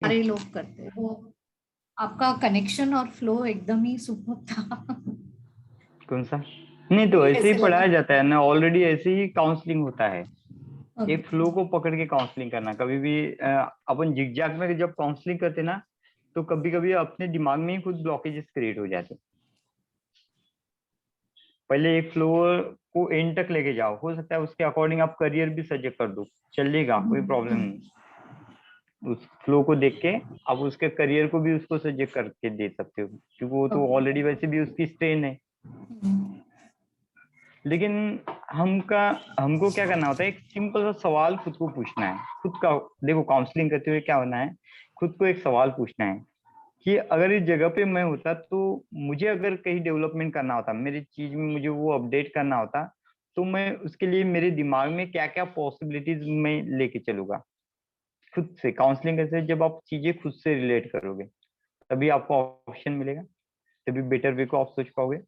सारे लोग करते हैं। वो आपका कनेक्शन और फ्लो एकदम ही सुपर था। कौन सा? नहीं तो नहीं ऐसे ही कैसे लगा? पढ़ाया जाता है ना, ऑलरेडी ऐसे ही काउंसलिंग होता है। एक ओके। फ्लो को पकड़ के काउंसलिंग करना। कभी भी अपन जिगजैग में जब काउंसलिंग करते ना, तो कभी कभी अपने दिमाग में ही खुद ब्लॉकेजेस क्रिएट हो जाते। पहले एक फ्लो को एंड तक लेके जाओ, हो सकता है उसके अकॉर्डिंग आप करियर भी सजेस्ट कर दो, चलेगा, कोई प्रॉब्लम नहीं। उस फ्लो को देख के आप उसके करियर को भी उसको सजेस्ट करके दे सकते हो, क्योंकि वो तो ओके। ऑलरेडी वैसे भी उसकी स्ट्रेन है। लेकिन हमका हमको क्या करना होता है, एक सिंपल सा सवाल खुद को पूछना है, खुद का। देखो काउंसलिंग करते हुए क्या होना है, खुद को एक सवाल पूछना है कि अगर इस जगह पे मैं होता तो मुझे अगर कहीं डेवलपमेंट करना होता, मेरी चीज में मुझे वो अपडेट करना होता, तो मैं उसके लिए मेरे दिमाग में क्या क्या पॉसिबिलिटीज मैं लेके चलूंगा। खुद से काउंसलिंग करते जब आप चीजें खुद से रिलेट करोगे, तभी आपको ऑप्शन मिलेगा, तभी बेटर वे को आप सोच पाओगे।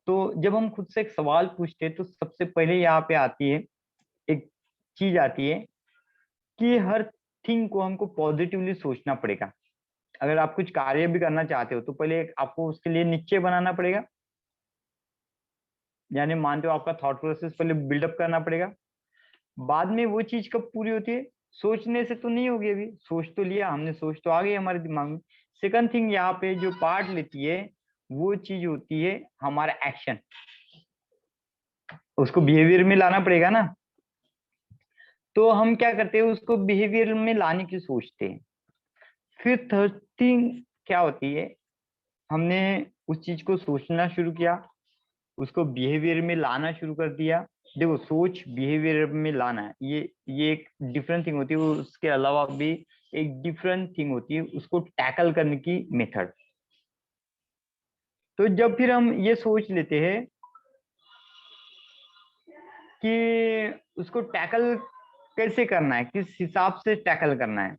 तो जब हम खुद से एक सवाल पूछते हैं तो सबसे पहले यहाँ पे आती है, एक चीज आती है कि हर थिंग को हमको पॉजिटिवली सोचना पड़ेगा। अगर आप कुछ कार्य भी करना चाहते हो तो पहले आपको उसके लिए निश्चय बनाना पड़ेगा। यानी मानते हो आपका थॉट प्रोसेस पहले बिल्डअप करना पड़ेगा। बाद में वो चीज कब पूरी होती है, सोचने से तो नहीं होगी। अभी सोच तो लिया हमने, सोच तो आ गई हमारे दिमाग में। सेकंड थिंग यहाँ पे जो पार्ट लेती है, वो चीज होती है हमारा एक्शन। उसको बिहेवियर में लाना पड़ेगा ना। तो हम क्या करते हैं, उसको बिहेवियर में लाने की सोचते हैं। फिर थर्ड थिंग क्या होती है, हमने उस चीज को सोचना शुरू किया, उसको बिहेवियर में लाना शुरू कर दिया। देखो सोच बिहेवियर में लाना है, ये एक डिफरेंट थिंग होती है। उसके अलावा भी एक डिफरेंट थिंग होती है उसको टैकल करने की मेथड। तो जब फिर हम ये सोच लेते हैं कि उसको टैकल कैसे करना है, किस हिसाब से टैकल करना है,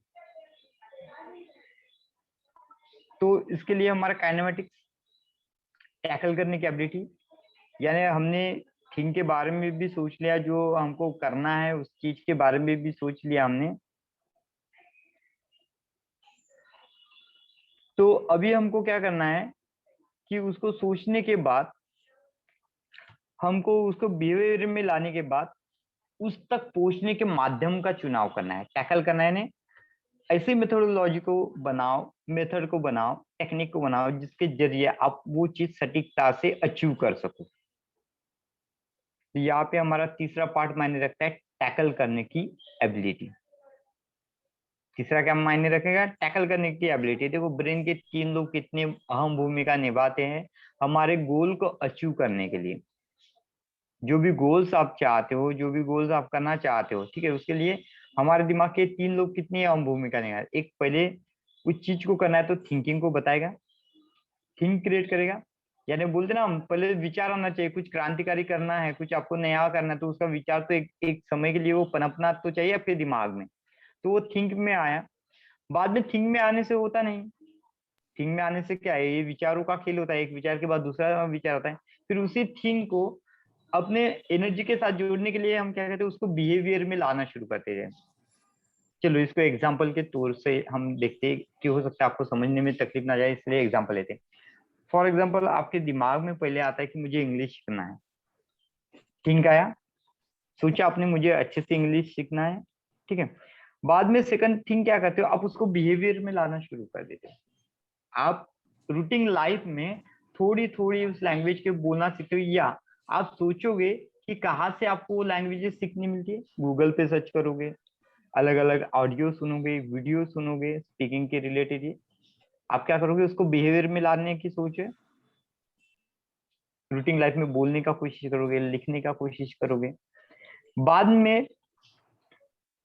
तो इसके लिए हमारा काइनेमेटिक्स, टैकल करने की एबिलिटी, यानी हमने थिंग के बारे में भी सोच लिया, जो हमको करना है उस चीज के बारे में भी सोच लिया हमने। तो अभी हमको क्या करना है कि उसको सोचने के बाद, हमको उसको बिहेवियर में लाने के बाद उस तक पहुंचने के माध्यम का चुनाव करना है, टैकल करना है ने। ऐसे मेथोडोलॉजी को बनाओ, मेथड को बनाओ, टेक्निक को बनाओ, जिसके जरिए आप वो चीज सटीकता से अचीव कर सको। तो यहाँ पे हमारा तीसरा पार्ट मायने रखता है, टैकल करने की एबिलिटी। तीसरा क्या मायने रखेगा, टैकल करने की एबिलिटी। देखो ब्रेन के तीन लोग कितने अहम भूमिका निभाते हैं हमारे गोल को अचीव करने के लिए। जो भी गोल्स आप चाहते हो, जो भी गोल्स आप करना चाहते हो, ठीक है, उसके लिए हमारे दिमाग के तीन लोग कितनी अहम भूमिका निभाते। एक, पहले उस चीज को करना है तो थिंकिंग को बताएगा, थिंक क्रिएट करेगा। यानी बोलते ना हम, पहले विचार आना चाहिए। कुछ क्रांतिकारी करना है, कुछ आपको नया करना है, तो उसका विचार तो एक समय के लिए वो पनपना तो चाहिए आपके दिमाग में। तो वो थिंक में आया। बाद में थिंक में आने से होता नहीं। थिंक में आने से क्या है, ये विचारों का खेल होता है, एक विचार के बाद दूसरा विचार आता है। फिर उसी थिंक को अपने एनर्जी के साथ जोड़ने के लिए हम क्या कहते हैं, उसको बिहेवियर में लाना शुरू करते हैं। चलो इसको एग्जाम्पल के तौर से हम देखते हैं कि हो सकता है आपको समझने में तकलीफ ना जाए, इसलिए एग्जाम्पल लेते हैं। फॉर एग्जाम्पल आपके दिमाग में पहले आता है कि मुझे इंग्लिश सीखना है। थिंक आया, सोचा आपने मुझे अच्छे से इंग्लिश सीखना है, ठीक है। बाद में सेकंड थिंग क्या करते हो, आप उसको बिहेवियर में लाना शुरू कर देते हो। आप रूटीन लाइफ में थोड़ी थोड़ी उस लैंग्वेज के बोलना सीखते हो, या आप सोचोगे कि कहाँ से आपको वो लैंग्वेजेस सीखनी मिलती है, गूगल पे सर्च करोगे, अलग अलग ऑडियो सुनोगे, वीडियो सुनोगे स्पीकिंग के रिलेटेड। ही आप क्या करोगे, उसको बिहेवियर में लाने की सोच है, रूटीन लाइफ में बोलने का कोशिश करोगे, लिखने का कोशिश करोगे। बाद में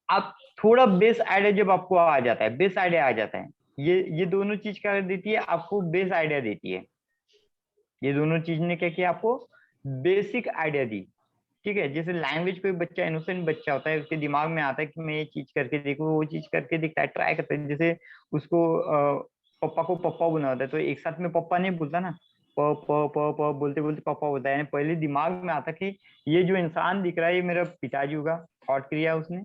आप थोड़ा बेस आइडिया जब आपको आ जाता है, बेस आइडिया आ जाता है, ये दोनों चीज क्या देती है आपको, बेस आइडिया देती है। ये दोनों चीज ने क्या किया, आपको बेसिक आइडिया दी, ठीक है। जैसे लैंग्वेज, कोई बच्चा इनोसेंट बच्चा होता है, उसके दिमाग में आता है कि मैं ये चीज करके देखूं, वो चीज करके दिखता है, ट्राई करता है। जैसे उसको पप्पा को पप्पा बोलना होता है, तो एक साथ में पप्पा नहीं बोलता ना, प प प प बोलते बोलते पप्पा होता है। यानी पहले दिमाग में आता कि ये जो इंसान दिख रहा है ये मेरा पिताजी होगा, थॉट किया उसने।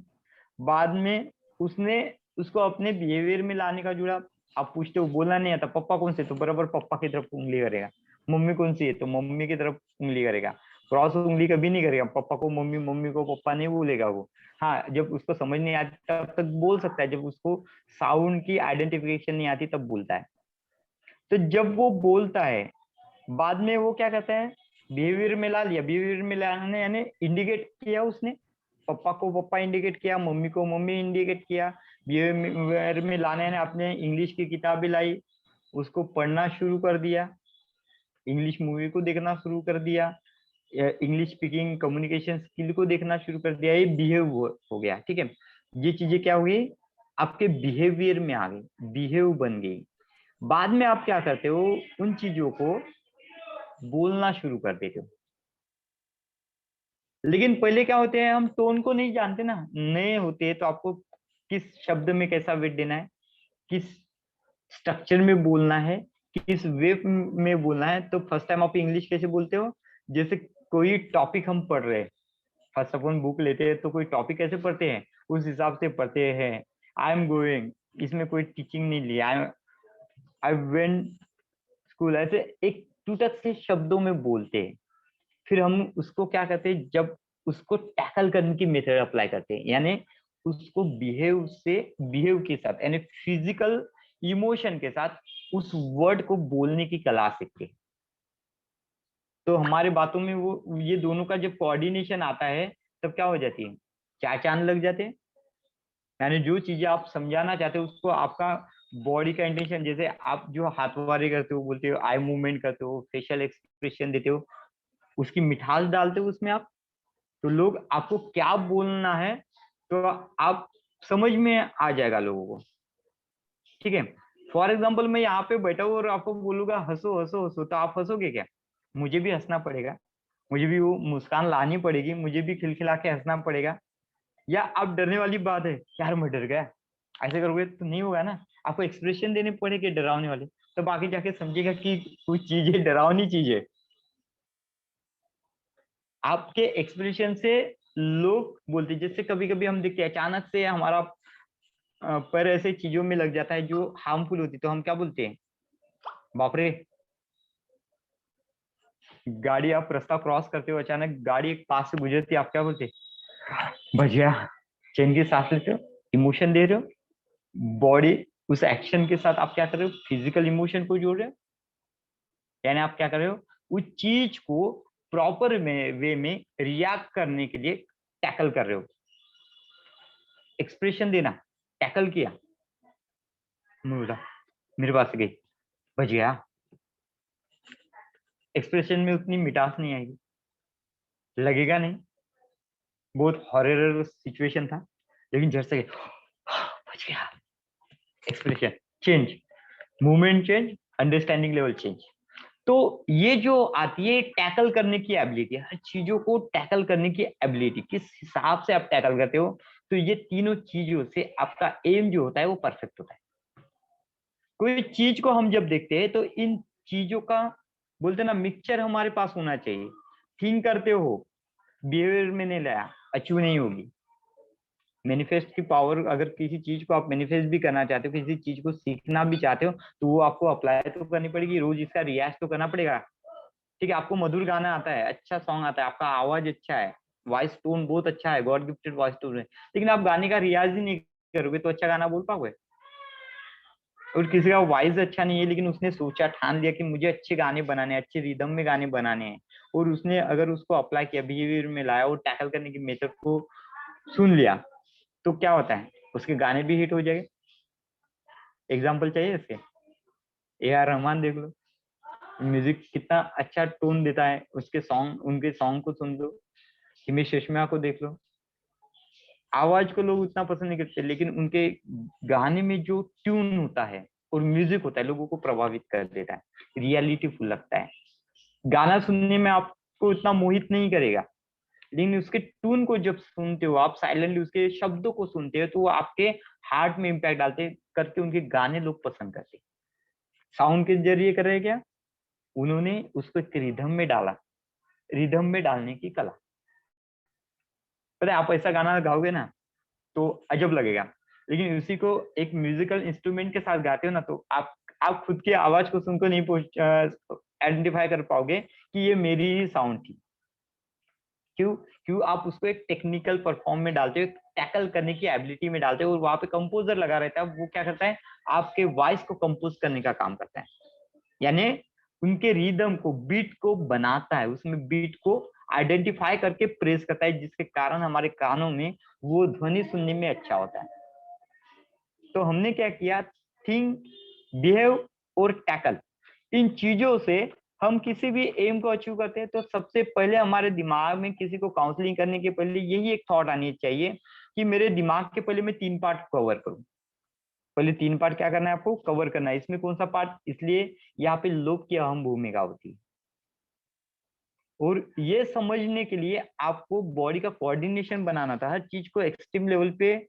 बाद में उसने उसको अपने बिहेवियर में लाने का जुड़ा। आप पूछते हो बोलना नहीं आता, पप्पा कौन से, तो बराबर पप्पा की तरफ उंगली करेगा। मम्मी कौन सी है, तो मम्मी की तरफ उंगली करेगा। क्रॉस उंगली कभी नहीं करेगा, पप्पा को मम्मी, मम्मी को पप्पा नहीं बोलेगा वो। हाँ, जब उसको समझ नहीं आती तब तक बोल सकता है, जब उसको साउंड की आइडेंटिफिकेशन नहीं आती तब बोलता है। तो जब वो बोलता है, बाद में वो क्या कहता है, बिहेवियर में ला लिया। बिहेवियर में लाने यानी इंडिकेट किया उसने, पप्पा को पप्पा इंडिकेट किया, मम्मी को मम्मी इंडिकेट किया। बिहेवियर में लाने यानी आपने इंग्लिश की किताबें लाई, उसको पढ़ना शुरू कर दिया, इंग्लिश मूवी को देखना शुरू कर दिया, इंग्लिश स्पीकिंग कम्युनिकेशन स्किल को देखना शुरू कर दिया। ये बिहेव हो गया, ठीक है। ये चीजें क्या हुई, आपके बिहेवियर में आ गई, बिहेव बन गई। बाद में आप क्या करते हो, उन चीजों को बोलना शुरू कर देते हो। लेकिन पहले क्या होते हैं, हम टोन को नहीं जानते ना, नए होते हैं, तो आपको किस शब्द में कैसा वेट देना है, किस स्ट्रक्चर में बोलना है, किस वे में बोलना है। तो फर्स्ट टाइम आप इंग्लिश कैसे बोलते हो, जैसे कोई टॉपिक हम पढ़ रहे हैं, फर्स्ट अपन बुक लेते हैं तो कोई टॉपिक कैसे पढ़ते हैं, उस हिसाब से पढ़ते हैं। आई एम गोइंग, इसमें कोई टीचिंग नहीं लिया, आई वेंट स्कूल, ऐसे एक टूटक से शब्दों में बोलते हैं। फिर हम उसको क्या करते हैं, जब उसको टैकल करने की मेथड अप्लाई करते हैं, यानी उसको बिहेव के साथ यानी फिजिकल इमोशन के साथ उस वर्ड को बोलने की कला सीखते हैं। तो हमारे बातों में वो ये दोनों का जब कोऑर्डिनेशन आता है, तब क्या हो जाती है, चार चांद लग जाते हैं। यानी जो चीजें आप समझाना चाहते हो उसको आपका बॉडी का इंटेंशन, जैसे आप जो हाथ वारे करते हो, बोलते हो, आई मूवमेंट करते हो, फेशियल एक्सप्रेशन देते हो, उसकी मिठास डालते हो उसमें आप, तो लोग आपको क्या बोलना है तो आप समझ में आ जाएगा लोगों को, ठीक है। फॉर एग्जाम्पल मैं यहाँ पे बैठा हूँ और आपको बोलूंगा हंसो हंसो हंसो, तो आप हंसोगे क्या, मुझे भी हंसना पड़ेगा, मुझे भी वो मुस्कान लानी पड़ेगी, मुझे भी खिलखिला के हंसना पड़ेगा। या आप डरने वाली बात है, यार मैं डर गया, ऐसे करोगे तो नहीं होगा ना, आपको एक्सप्रेशन देने पड़ेंगे डरावने वाले, तो बाकी जाके समझेगा कि कुछ चीजें डरावनी चीज है। आपके एक्सप्रेशन से लोग बोलते हैं। जैसे कभी कभी हम देखते हैं अचानक से हमारा पैर ऐसे चीजों में लग जाता है जो हार्मफुल होती है, तो हम क्या बोलते हैं, बाप रे। गाड़ी, आप रास्ता क्रॉस करते हो, अचानक गाड़ी एक पास से गुजरती है, आप क्या बोलते हैं, बच गया। चैन की सांस लेते हो, इमोशन दे रहे हो, बॉडी उस एक्शन के साथ आप क्या कर रहे हो, फिजिकल इमोशन को जोड़ रहे हो। यानी आप क्या कर रहे हो, उस चीज को प्रॉपर वे में रिएक्ट करने के लिए टैकल कर रहे हो। एक्सप्रेशन देना, टैकल किया, बोला मेरे पास से गई, बच गया। एक्सप्रेशन में उतनी मिठास नहीं आएगी, लगेगा नहीं, बहुत हॉरर सिचुएशन था, लेकिन झट से बच गया। Expression change, movement change, understanding level change. तो ये जो आती है टैकल करने की एबिलिटी, हर चीजों को टैकल करने की एबिलिटी, किस हिसाब से आप टैकल करते हो, तो ये तीनों चीजों से आपका एम जो होता है वो परफेक्ट होता है। कोई चीज को हम जब देखते हैं तो इन चीजों का बोलते ना मिक्सचर हमारे पास होना चाहिए। थिंक करते हो, बिहेवियर में नहीं लाया, अचीव नहीं होगी। मैनिफेस्ट की पावर, अगर किसी चीज को आप मैनिफेस्ट भी करना चाहते हो, किसी चीज को सीखना भी चाहते हो, तो वो आपको अप्लाई तो करनी पड़ेगी, रोज इसका रियाज तो करना पड़ेगा। ठीक है, आपको मधुर गाना आता है, अच्छा सॉन्ग आता है, आपका आवाज अच्छा है, वॉइस टोन बहुत अच्छा है, गॉड गिफ्टेड वॉइस टोन है, लेकिन आप गाने का रियाज ही नहीं करोगे तो अच्छा गाना बोल पाओगे। और किसी का वॉइस अच्छा नहीं है, लेकिन उसने सोचा, ठान लिया कि मुझे अच्छे गाने बनाने हैं, अच्छे रिदम में गाने बनाने हैं, और उसने अगर उसको अप्लाई किया, बिहेवियर में लाया और टैकल करने की मेथड को सुन लिया, तो क्या होता है, उसके गाने भी हिट हो जाएंगे। एग्जाम्पल चाहिए इसके, ए आर रहमान देख लो, म्यूजिक कितना अच्छा टोन देता है, उसके सॉन्ग, उनके सॉन्ग को सुन लो। हिमेश रेशमिया को देख लो, आवाज को लोग उतना पसंद नहीं करते, लेकिन उनके गाने में जो ट्यून होता है और म्यूजिक होता है, लोगों को प्रभावित कर देता है, रियलिटी फुल लगता है। गाना सुनने में आपको इतना मोहित नहीं करेगा, लेकिन उसके ट्यून को जब सुनते हो, आप साइलेंटली उसके शब्दों को सुनते हो, तो वो आपके हार्ट में इम्पैक्ट डालते करके उनके गाने लोग पसंद करते। साउंड के जरिए कर रहे क्या, उन्होंने उसको एक रिदम में डाला, रिदम में डालने की कला। पता है, आप ऐसा गाना गाओगे ना तो अजब लगेगा। लेकिन उसी को एक म्यूजिकल इंस्ट्रूमेंट के साथ गाते हो ना, तो आप खुद की आवाज को सुनकर नहीं आइडेंटिफाई कर पाओगे कि ये मेरी ही साउंड थी। क्यों? क्यों आप उसको एक टेक्निकल परफॉर्म में डालते हो, टैकल करने की एबिलिटी में डालते हो, और वहां पे कंपोजर लगा रहता है, वो क्या करता है, आपके वॉइस को कंपोज करने का काम करता है। यानी उनके रिदम को, बीट को बनाता है, उसमें बीट को आइडेंटिफाई करके प्रेस करता है, जिसके कारण हमारे कानों में वो ध्वनि सुनने में अच्छा होता है। तो हमने क्या किया, थिंक, बिहेव और टैकल, इन चीजों से हम किसी भी एम को अचीव करते हैं। तो सबसे पहले हमारे दिमाग में किसी को काउंसलिंग करने के पहले यही एक थॉट आनी चाहिए कि मेरे दिमाग के पहले मैं 3 पार्ट कवर करूं। पहले 3 पार्ट क्या करना है, आपको कवर करना है। इसमें कौन सा पार्ट? इसलिए यहाँ पे लोग की अहम भूमिका होती है। और ये समझने के लिए आपको बॉडी का कोऑर्डिनेशन बनाना था, हर चीज को एक्सट्रीम लेवल पे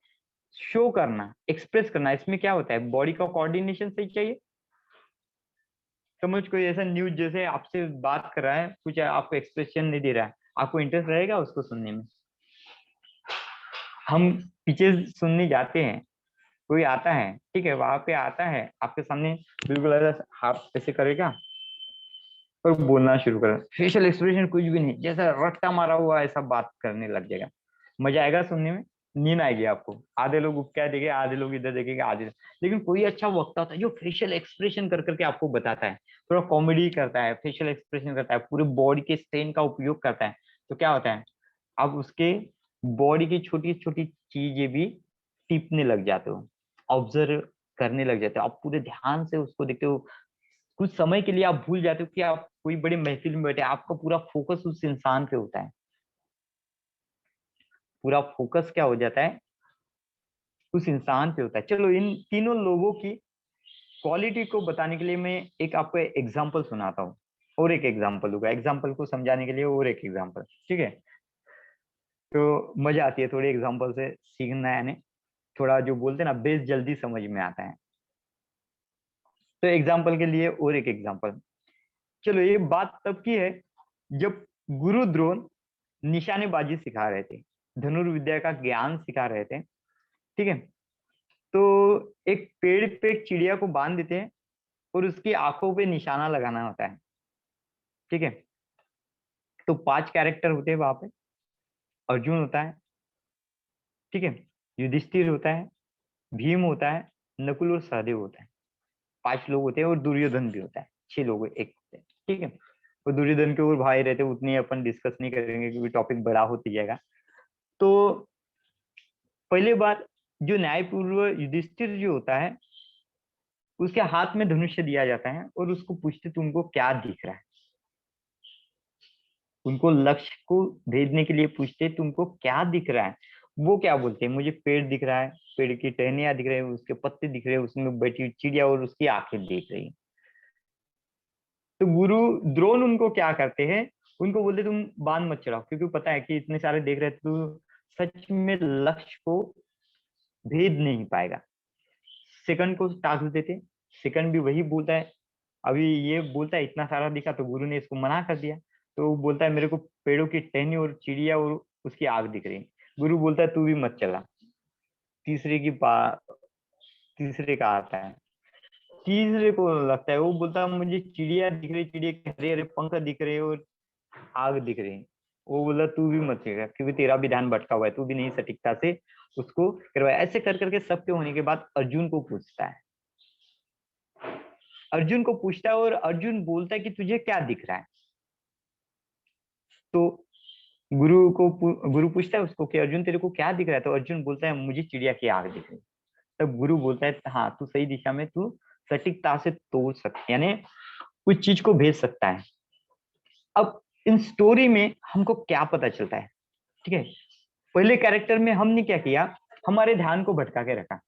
शो करना, एक्सप्रेस करना। इसमें क्या होता है, बॉडी का कोऑर्डिनेशन सही चाहिए। समझ, कोई ऐसा न्यूज जैसे आपसे बात कर रहा है, कुछ आपको एक्सप्रेशन नहीं दे रहा है, आपको इंटरेस्ट रहेगा उसको सुनने में? हम पीछे सुनने जाते हैं, कोई आता है, ठीक है, वहां पे आता है आपके सामने, बिल्कुल ऐसा हाथ ऐसे करेगा और बोलना शुरू करेगा, फेशियल एक्सप्रेशन कुछ भी नहीं, जैसा रट्टा मारा हुआ ऐसा बात करने लग जाएगा। मजा आएगा सुनने में? नींद आएगी आपको। आधे लोग क्या देखेंगे, आधे लोग इधर देखेंगे, आधे। लेकिन कोई अच्छा वक्ता होता है जो फेशियल एक्सप्रेशन कर करके आपको बताता है, थोड़ा कॉमेडी करता है, फेशियल एक्सप्रेशन करता है, पूरे बॉडी के स्ट्रेन का उपयोग करता है, तो क्या होता है, आप उसके बॉडी की छोटी छोटी चीजें भी टिपने लग जाते हो, ऑब्जर्व करने लग जाते हो, आप पूरे ध्यान से उसको देखते हो। कुछ समय के लिए आप भूल जाते हो कि आप कोई बड़ी महफिल में बैठे, आपका पूरा फोकस उस इंसान पे होता है, पूरा फोकस क्या हो जाता है, उस इंसान पे होता है। चलो, इन तीनों लोगों की क्वालिटी को बताने के लिए मैं एक आपको एग्जांपल सुनाता हूँ, और एक एग्जांपल होगा, एग्जांपल को समझाने के लिए और एक एग्जांपल, ठीक है? तो मजा आती है थोड़ी एग्जांपल से सीखना, यानी थोड़ा जो बोलते हैं ना, बेस जल्दी समझ में आता है। तो एग्जाम्पल के लिए और एक एग्जाम्पल। चलो, ये बात तब की है जब गुरु द्रोण निशानेबाजी सिखा रहे थे, धनुर्विद्या का ज्ञान सिखा रहे थे, ठीक है? तो एक पेड़ पे एक चिड़िया को बांध देते हैं और उसकी आंखों पे निशाना लगाना होता है, ठीक है? तो 5 कैरेक्टर होते हैं वहां पे। अर्जुन होता है, ठीक है, युधिष्ठिर होता है, भीम होता है, नकुल और सहदेव होता है। 5 लोग होते हैं, और दुर्योधन भी होता है। 6 लोग एक होते हैं, ठीक है? और दुर्योधन के और भाई रहते, उतनी अपन डिस्कस नहीं करेंगे क्योंकि टॉपिक बड़ा होते जाएगा। तो पहले बात, जो न्यायपूर्व युधिष्ठिर जो होता है, उसके हाथ में धनुष्य दिया जाता है और उसको पूछते तुमको क्या दिख रहा है। उनको लक्ष्य को भेजने के लिए पूछते तुमको क्या दिख रहा है। वो क्या बोलते हैं, मुझे पेड़ दिख रहा है, पेड़ की टहनियां दिख रही है, उसके पत्ते दिख रहे हैं, उसमें बैठी हुई चिड़िया और उसकी आंखें दिख रही है। तो गुरु द्रोण उनको क्या करते हैं, उनको बोलते तुम बांध मत चढ़ाओ, क्योंकि पता है कि इतने सारे देख रहे थे, तो सच में लक्ष्य को भेद नहीं पाएगा। सेकंड को टास्क देते, सेकंड भी वही बोलता है। अभी ये बोलता है इतना सारा दिखा, तो गुरु ने इसको मना कर दिया। तो वो बोलता है मेरे को पेड़ों की टहनी और चिड़िया और उसकी आग दिख रही है। गुरु बोलता है तू भी मत चला। तीसरे की बात, तीसरे का आता है, तीसरे को लगता है, वो बोलता है मुझे चिड़िया दिख रही, चिड़िया के हरे हरे पंख दिख रहे और आग दिख रही। वो बोला तू भी मत चलेगा, क्योंकि तेरा भी ध्यान भटका हुआ है, तू भी नहीं सटीकता से उसको करवाया। ऐसे कर करके सबके होने के बाद अर्जुन को पूछता है, अर्जुन को पूछता है, और अर्जुन बोलता है कि तुझे क्या दिख रहा है। तो गुरु पूछता है उसको कि अर्जुन तेरे को क्या दिख रहा है। तो अर्जुन बोलता है मुझे चिड़िया की आग दिख रही। तब गुरु बोलता है हाँ, तू सही दिशा में, तू सटीकता से तोड़ सकता, यानी उस चीज को भेज सकता है। अब इन स्टोरी में हमको क्या पता चलता है, ठीक है? पहले कैरेक्टर में हमने क्या किया, हमारे ध्यान को भटका के रखा।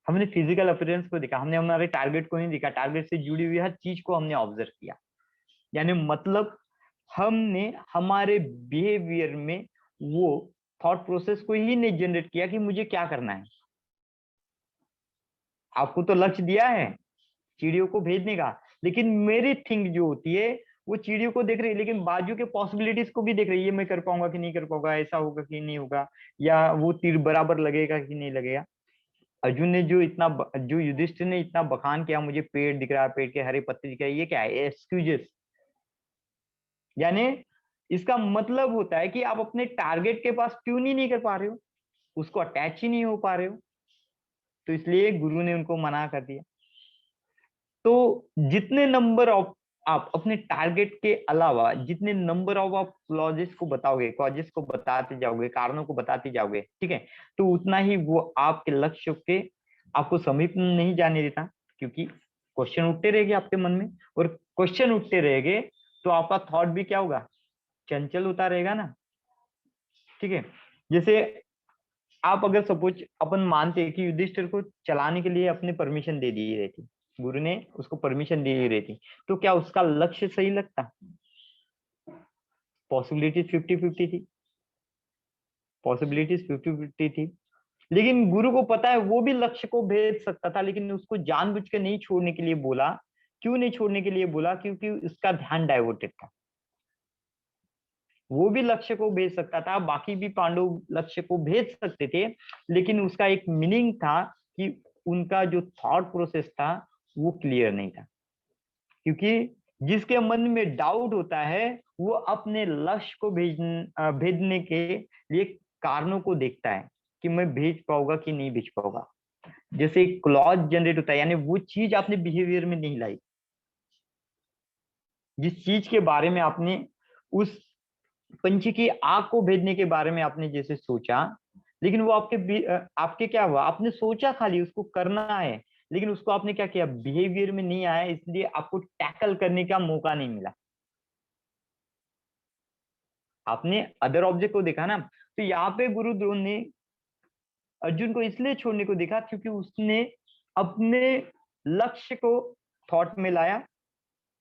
हमने फिजिकल अपीयरेंस को देखा, हमने हमारे टारगेट को नहीं देखा, टारगेट से जुड़ी हुई हर चीज को हमने ऑब्जर्व किया। यानी मतलब हमने हमारे बिहेवियर में वो थॉट प्रोसेस को ही नहीं जनरेट किया कि मुझे क्या करना है। आपको तो लक्ष्य दिया है चिड़ियों को भेजने का, लेकिन मेरी थिंक जो होती है वो चिड़ियों को देख रही है, लेकिन बाजू के पॉसिबिलिटीज को भी देख रही है, ये मैं कर पाऊंगा कि नहीं कर पाऊंगा, ऐसा होगा कि नहीं होगा, या वो तीर बराबर लगेगा कि नहीं लगेगा। अर्जुन ने जो युधिष्ठिर ने इतना बखान किया, मुझे पेड़ दिख रहा है, पेड़ के हरे पत्ते दिख रहे हैं, ये क्या है? एक्सक्यूजेस। यानी इसका मतलब होता है कि आप अपने टारगेट के पास ट्यून ही नहीं कर पा रहे हो, उसको अटैच ही नहीं हो पा रहे हो, तो इसलिए गुरु ने उनको मना कर दिया। तो जितने नंबर ऑफ आप अपने टारगेट के अलावा जितने नंबर ऑफ आप क्लॉजेस को बताओगे, कॉजेस को बताते जाओगे, कारणों को बताते जाओगे, ठीक है, तो उतना ही वो आपके लक्ष्य के आपको समीप नहीं जाने देता, क्योंकि क्वेश्चन उठते रहेंगे आपके मन में, और क्वेश्चन उठते रहेंगे तो आपका थॉट भी क्या होगा? चंचल होता रहेगा ना। ठीक है, जैसे आप अगर सपोज अपन मानते हैं कि युधिष्ठिर को चलाने के लिए अपने परमिशन दे दी रहती, गुरु ने उसको परमिशन दी रहती, तो क्या उसका लक्ष्य सही लगता? पॉसिबिलिटीज 50-50 थी, पॉसिबिलिटीज 50-50 थी। लेकिन गुरु को पता है वो भी लक्ष्य को भेज सकता था, लेकिन उसको जानबूझ के नहीं छोड़ने के लिए बोला। क्यों नहीं छोड़ने के लिए बोला? क्योंकि उसका ध्यान डाइवर्टेड था। वो भी लक्ष्य को भेज सकता था, बाकी भी पांडव लक्ष्य को भेज सकते थे, लेकिन उसका एक मीनिंग था कि उनका जो थॉट प्रोसेस था वो क्लियर नहीं था। क्योंकि जिसके मन में डाउट होता है वो अपने लक्ष्य को भेजने के लिए कारणों को देखता है कि मैं भेज पाऊंगा कि नहीं भेज पाऊंगा। जैसे क्लॉज जनरेट होता है, यानी वो चीज आपने बिहेवियर में नहीं लाई, जिस चीज के बारे में आपने उस पंछी की आग को भेजने के बारे में आपने जैसे सोचा, लेकिन वो आपके क्या हुआ? आपने सोचा खाली उसको करना है, लेकिन उसको आपने क्या किया? बिहेवियर में नहीं आया, इसलिए आपको टैकल करने का मौका नहीं मिला। आपने अदर ऑब्जेक्ट को देखा ना। तो यहाँ पे गुरु द्रोण ने अर्जुन को इसलिए छोड़ने को देखा क्योंकि उसने अपने लक्ष्य को थॉट में लाया,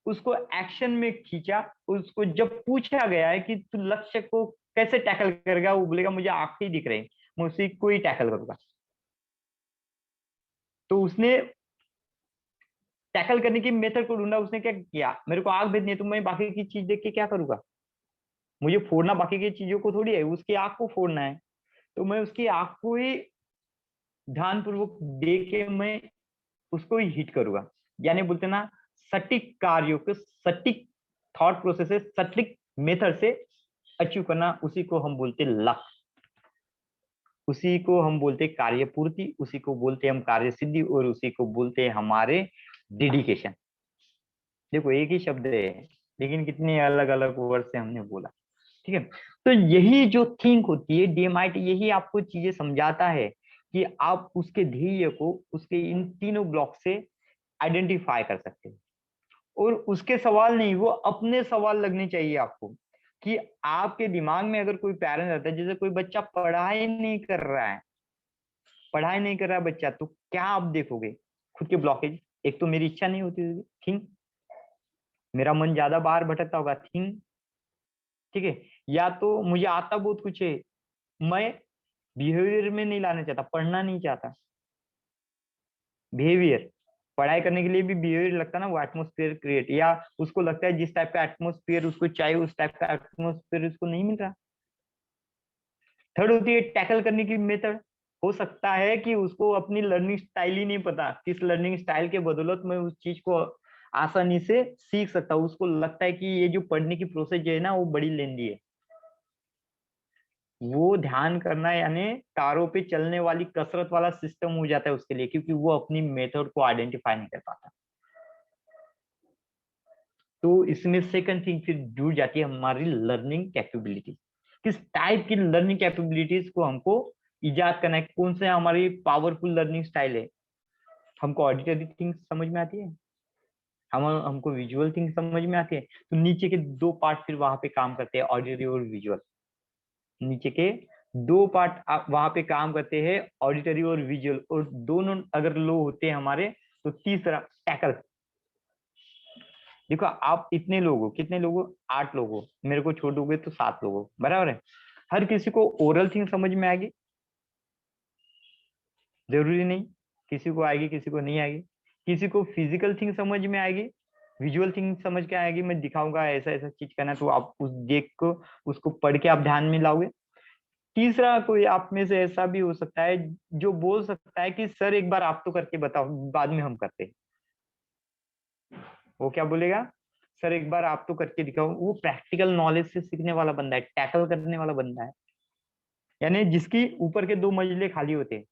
उसको एक्शन में खींचा। उसको जब पूछा गया है कि तू लक्ष्य को कैसे टैकल करेगा, वो बोलेगा मुझे आंखें दिख रही, मैं उसी को ही टैकल करूंगा। तो उसने टैकल करने की मेथड को ढूंढा। उसने क्या किया? मेरे को आग भेजनी है तो मैं बाकी की चीज देख के क्या करूंगा? मुझे फोड़ना बाकी की चीजों को थोड़ी है, उसकी आग को फोड़ना है, तो मैं उसकी आग को ही ध्यानपूर्वक देख के मैं उसको ही हिट करूंगा। यानी बोलते ना, सटीक कार्यों को सटीक थॉट प्रोसेस सटीक मेथड से अचीव करना, उसी को हम बोलते लक्ष्य, उसी को हम बोलते कार्य पूर्ति, उसी को बोलते हम कार्य सिद्धि, और उसी को बोलते हैं हमारे डेडिकेशन। देखो एक ही शब्द है, लेकिन कितने अलग अलग वर्ड से हमने बोला। ठीक है, तो यही जो थिंक होती है डीएमआईटी, यही आपको चीजें समझाता है कि आप उसके ध्येय को उसके इन तीनों ब्लॉक से आइडेंटिफाई कर सकते हैं। और उसके सवाल नहीं, वो अपने सवाल लगने चाहिए आपको। कि आपके दिमाग में अगर कोई पेरेंट रहता है, जैसे कोई बच्चा पढ़ाई नहीं कर रहा है, पढ़ाई नहीं कर रहा है बच्चा, तो क्या आप देखोगे? खुद के ब्लॉकेज। एक तो मेरी इच्छा नहीं होती होगी, थिंक। मेरा मन ज्यादा बाहर भटकता होगा, थिंक। ठीक है, या तो मुझे आता बहुत कुछ है, मैं बिहेवियर में नहीं लाना चाहता, पढ़ना नहीं चाहता। बिहेवियर, पढ़ाई करने के लिए भी बिहेवियर लगता है ना, वो एटमोस्फेयर क्रिएट, या उसको लगता है जिस टाइप का एटमोस्फेयर उसको चाहिए उस टाइप का एटमोस्फेयर उसको नहीं मिल रहा। थर्ड होती है टैकल करने की मेथड। हो सकता है कि उसको अपनी लर्निंग स्टाइल ही नहीं पता, किस लर्निंग स्टाइल के बदौलत मैं उस चीज को आसानी से सीख सकता हूँ। उसको लगता है कि ये जो पढ़ने की प्रोसेस जो है ना वो बड़ी लेंदी है। वो ध्यान करना यानी तारों पे चलने वाली कसरत वाला सिस्टम हो जाता है उसके लिए, क्योंकि वो अपनी मेथड को आइडेंटिफाई नहीं कर पाता। तो इसमें सेकंड थिंग फिर जुड़ जाती है हमारी लर्निंग कैपेबिलिटी। किस टाइप की लर्निंग कैपेबिलिटीज को हमको इजाद करना है, कौन से हमारी पावरफुल लर्निंग स्टाइल है। हमको ऑडिटरी थिंग्स समझ में आती है, हमको विजुअल थिंग्स समझ में आती है। तो नीचे के दो पार्ट फिर वहां पे काम करते हैं, ऑडिटरी और विजुअल। नीचे के दो पार्ट वहां पे काम करते हैं, ऑडिटरी और विजुअल, और दोनों अगर लो होते हैं हमारे, तो तीसरा टैकल। देखो आप इतने लोग हो, कितने लोग हो? 8 लोग हो, मेरे को छोड़ दोगे तो 7 लोग हो, बराबर है। हर किसी को ओरल थिंग समझ में आएगी? जरूरी नहीं। किसी को आएगी, किसी को नहीं आएगी। किसी को फिजिकल थिंग समझ में आएगी, विजुअल थिंग समझ के आएगी, मैं दिखाऊंगा ऐसा ऐसा चीज करना, तो आप उस देख को उसको पढ़ के आप ध्यान में लाओगे। तीसरा कोई आप में से ऐसा भी हो सकता है जो बोल सकता है कि सर एक बार आप तो करके बताओ, बाद में हम करते हैं। वो क्या बोलेगा? सर एक बार आप तो करके दिखाओ। वो प्रैक्टिकल नॉलेज से सीखने वाला बंदा है, टैकल करने वाला बंदा है, यानी जिसकी ऊपर के 2 मंजिले खाली होते हैं,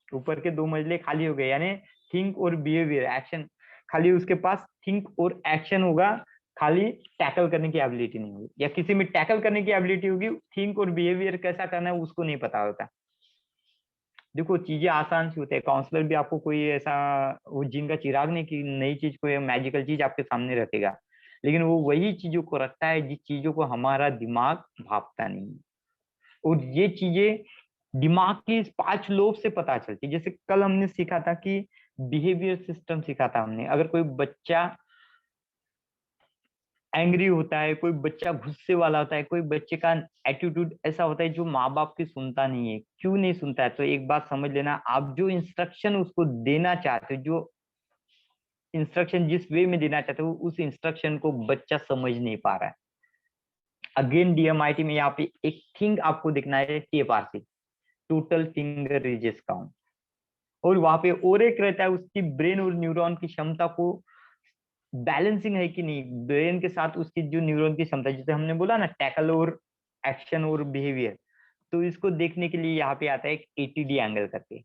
ऊपर के 2 मंजिले खाली हो गए, यानी थिंक और बिहेवियर एक्शन, खाली उसके पास थिंक और एक्शन होगा, खाली टैकल करने की एबिलिटी नहीं होगी। या किसी में टैकल करने की एबिलिटी होगी, थिंक और बिहेवियर कैसा करना है उसको नहीं पता होता। देखो चीजें आसान सी होती है, काउंसलर भी आपको कोई ऐसा वो जिनका चिराग नहीं की नई चीज, कोई मैजिकल चीज आपके सामने रखेगा, लेकिन वो वही चीजों को रखता है जिस चीजों को हमारा दिमाग भापता नहीं है। और ये चीजें दिमाग की इस 5 लोब से पता चलती है। जैसे कल हमने सीखा था कि बिहेवियर सिस्टम सीखा था हमने। अगर कोई बच्चा एंग्री होता है, कोई बच्चा गुस्से वाला होता है, कोई बच्चे का एटीट्यूड ऐसा होता है जो माँ बाप की सुनता नहीं है, क्यों नहीं सुनता है? तो एक बात समझ लेना, आप जो इंस्ट्रक्शन उसको देना चाहते हो, जो इंस्ट्रक्शन जिस वे में देना चाहते हो, उस इंस्ट्रक्शन को बच्चा समझ नहीं पा रहा है। अगेन डीएमआईटी में यहाँ पे एक थिंग आपको दिखना है, टीएफआरसी, टोटल फिंगर रीजेस काउंट। और वहां पे और एक रहता है, उसकी ब्रेन और न्यूरॉन की क्षमता को बैलेंसिंग है कि नहीं, ब्रेन के साथ उसकी जो न्यूरॉन की क्षमता, जैसे हमने बोला ना टैकल और एक्शन और बिहेवियर, तो इसको देखने के लिए यहाँ पे आता है एक एटीडी एंगल करके,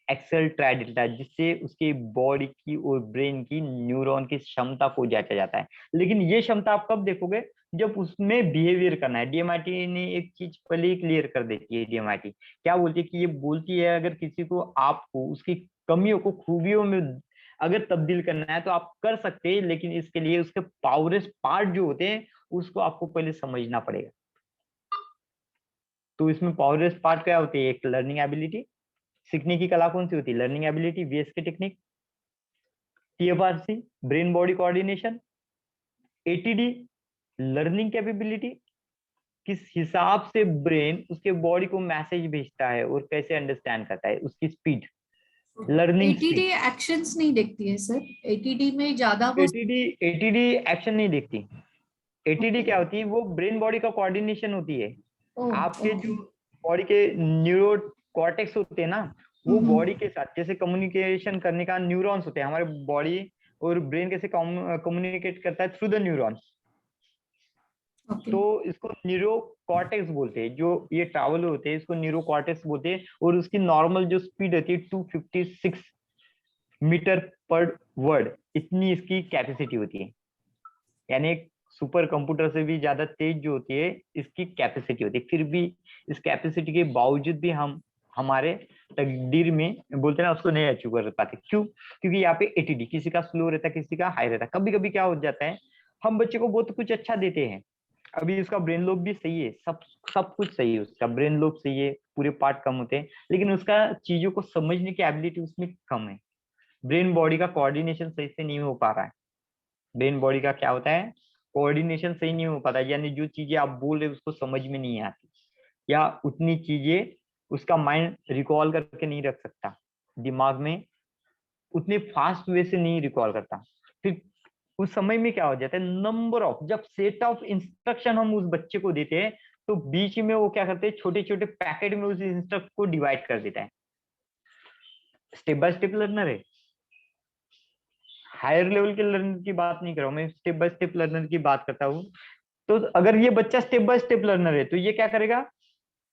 एक्सेल ट्राइडेल्टा, जिससे उसके बॉडी की और ब्रेन की न्यूरॉन की क्षमता को जांचा जाता है। लेकिन ये क्षमता आप कब देखोगे? जब उसमें बिहेवियर करना है। डीएमआईटी ने एक चीज पहले ही क्लियर कर देती है। डीएमआईटी क्या बोलती है कि ये बोलती है अगर किसी को, आपको उसकी कमियों को खूबियों में अगर तब्दील करना है तो आप कर सकते हैं, लेकिन इसके लिए उसके पावरेस्ट पार्ट जो होते हैं उसको आपको पहले समझना पड़ेगा। तो इसमें पावरेस्ट पार्ट क्या होती है? एक लर्निंग एबिलिटी, सीखने की कला कौन सी होती है? Learning ability, VSK technique, TFRC brain body coordination, ATD learning capability, किस हिसाब से ब्रेन उसके बॉडी को मैसेज भेजता है और कैसे अंडरस्टैंड करता है, उसकी speed, learning ATD speed. Actions नहीं देखती है सर, एटीडी में ज्यादा वो। एटीडी एटीडी एक्शन नहीं देखती। ATD okay. क्या होती है? वो ब्रेन बॉडी का कोऑर्डिनेशन होती है। ओह आपके ओके। जो बॉडी के न्यूरो कॉर्टेक्स होते हैं ना, वो बॉडी के साथ जैसे कम्युनिकेशन करने का न्यूरॉन्स होते हैं। हमारे बॉडी और ब्रेन कैसे कम्युनिकेट करता है? Through the neurons. ओके। तो इसको न्यूरो कॉर्टेक्स बोलते हैं। जो ये ट्रैवल होते हैं इसको न्यूरो कॉर्टेक्स बोलते हैं। और उसकी नॉर्मल जो स्पीड होती है 256 मीटर पर वर्ड, इतनी इसकी कैपेसिटी होती है। यानी एक सुपर कंप्यूटर से भी ज्यादा तेज जो होती है इसकी कैपेसिटी होती है। फिर भी इस कैपेसिटी के बावजूद भी हम हमारे तकदीर में बोलते हैं ना, उसको नहीं अचीव कर पाते। क्यों? क्योंकि यहाँ पे एटीडी, किसी का स्लो रहता है, किसी का हाई रहता है। कभी कभी क्या हो जाता है, हम बच्चे को बहुत कुछ अच्छा देते हैं, अभी उसका ब्रेन लोब भी सही है, सब सब कुछ सही है, उसका ब्रेन लोब सही है, पूरे पार्ट कम होते हैं, लेकिन उसका चीजों को समझने की एबिलिटी उसमें कम है। ब्रेन बॉडी का कोऑर्डिनेशन सही से नहीं हो पा रहा है। ब्रेन बॉडी का क्या होता है? कोऑर्डिनेशन सही नहीं हो पाता, यानी जो चीजें आप बोल रहे हो उसको समझ में नहीं आती, या उतनी चीजें उसका माइंड रिकॉल करके नहीं रख सकता, दिमाग में उतने फास्ट वे से नहीं रिकॉल करता। फिर उस समय में क्या हो जाता है, नंबर ऑफ, जब सेट ऑफ इंस्ट्रक्शन हम उस बच्चे को देते हैं तो बीच में वो क्या करते हैं, छोटे छोटे पैकेट में उस इंस्ट्रक्शन को डिवाइड कर देता है। स्टेप बाय स्टेप लर्नर है, हायर लेवल के लर्नर की बात नहीं कर रहा हूं मैं, स्टेप बाय स्टेप लर्नर की बात करता हूँ। तो अगर ये बच्चा स्टेप बाय स्टेप लर्नर है तो ये क्या करेगा,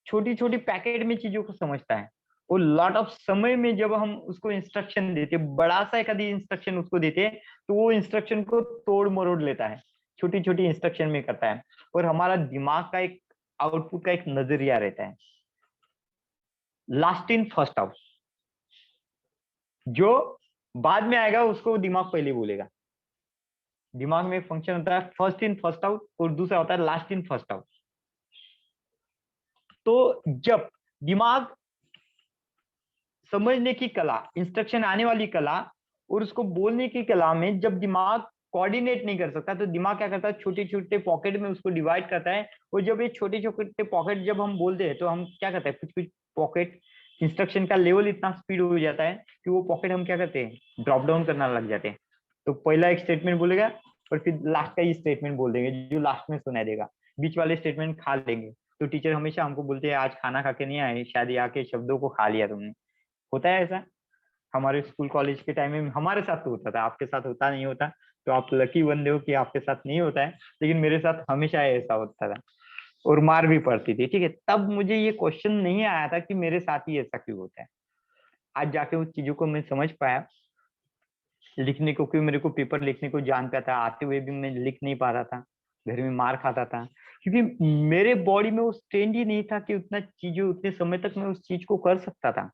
छोटी छोटी पैकेट में चीजों को समझता है। और लॉट ऑफ समय में जब हम उसको इंस्ट्रक्शन देते, बड़ा सा एक आधी इंस्ट्रक्शन उसको देते, तो वो इंस्ट्रक्शन को तोड़ मरोड़ लेता है, छोटी छोटी इंस्ट्रक्शन में करता है। और हमारा दिमाग का एक आउटपुट का एक नजरिया रहता है, लास्ट इन फर्स्ट आउट। जो बाद में आएगा उसको दिमाग पहले बोलेगा। दिमाग में एक फंक्शन होता है फर्स्ट इन फर्स्ट आउट, और दूसरा होता है लास्ट इन फर्स्ट आउट। तो जब दिमाग समझने की कला, इंस्ट्रक्शन आने वाली कला और उसको बोलने की कला में जब दिमाग कोऑर्डिनेट नहीं कर सकता, तो दिमाग क्या करता है, छोटे छोटे पॉकेट में उसको डिवाइड करता है। और जब ये छोटे छोटे पॉकेट जब हम बोलते हैं तो हम क्या करते हैं, कुछ कुछ पॉकेट इंस्ट्रक्शन का लेवल इतना स्पीड हो जाता है कि वो पॉकेट हम क्या करते हैं, ड्रॉप डाउन करना लग जाते हैं। तो पहला एक स्टेटमेंट बोलेगा और फिर लास्ट का ही स्टेटमेंट बोल देंगे जो लास्ट में सुनाई देगा, बीच वाले स्टेटमेंट खा लेंगे। तो टीचर हमेशा हमको बोलते हैं आज खाना खा के नहीं आए, शायद ये आके शब्दों को खा लिया तुमने। होता है ऐसा हमारे स्कूल कॉलेज के टाइम में, हमारे साथ तो होता था, आपके साथ होता नहीं होता, तो आप लकी बंदे हो कि आपके साथ नहीं होता है, लेकिन मेरे साथ हमेशा ऐसा होता था और मार भी पड़ती थी। ठीक है, तब मुझे ये क्वेश्चन नहीं आया था कि मेरे साथ ही ऐसा क्यों होता है। आज जाके उस चीजों को मैं समझ पाया, लिखने को, क्यों मेरे को पेपर लिखने को जान पाया था, आते हुए भी मैं लिख नहीं पाता था, घर में मार खाता था, क्योंकि मेरे बॉडी में वो स्ट्रेंथ ही नहीं था कि उतना चीजें उतने समय तक मैं उस चीज को कर सकता था।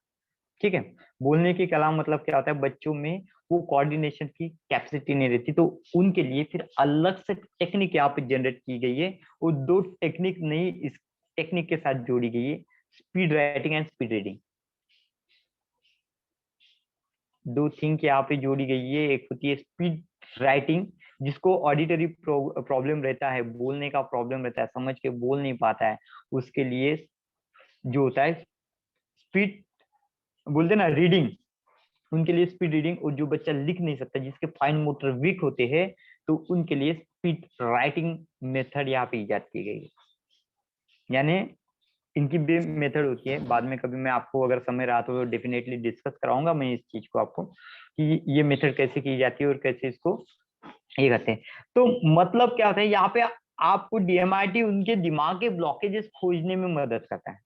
ठीक है, बोलने की कला मतलब क्या होता है, बच्चों में वो कोऑर्डिनेशन की कैपेसिटी नहीं रहती, तो उनके लिए फिर अलग से टेक्निक यहाँ पे जनरेट की गई है। वो दो टेक्निक नई इस टेक्निक के साथ जोड़ी गई है, speed writing and speed reading. दो थिंग यहाँ पे जोड़ी गई है, एक होती है स्पीड राइटिंग, जिसको ऑडिटरी प्रॉब्लम रहता है, बोलने का प्रॉब्लम रहता है, समझ के बोल नहीं पाता है, उसके लिए जो होता है स्पीड, बोलते ना रीडिंग, उनके लिए स्पीड रीडिंग। और जो बच्चा लिख नहीं सकता, जिसके फाइन मोटर वीक होते हैं, तो उनके लिए स्पीड राइटिंग मेथड यहाँ पे इजाद की गई है। यानी इनकी भी मेथड होती है, बाद में कभी मैं आपको अगर समय रहा तो डेफिनेटली डिस्कस कराऊंगा मैं इस चीज को आपको, कि ये मेथड कैसे की जाती है और कैसे इसको ये करते हैं। तो मतलब क्या होता है यहाँ पे, आपको डीएमआईटी उनके दिमाग के ब्लॉकेजेस खोजने में मदद करता है।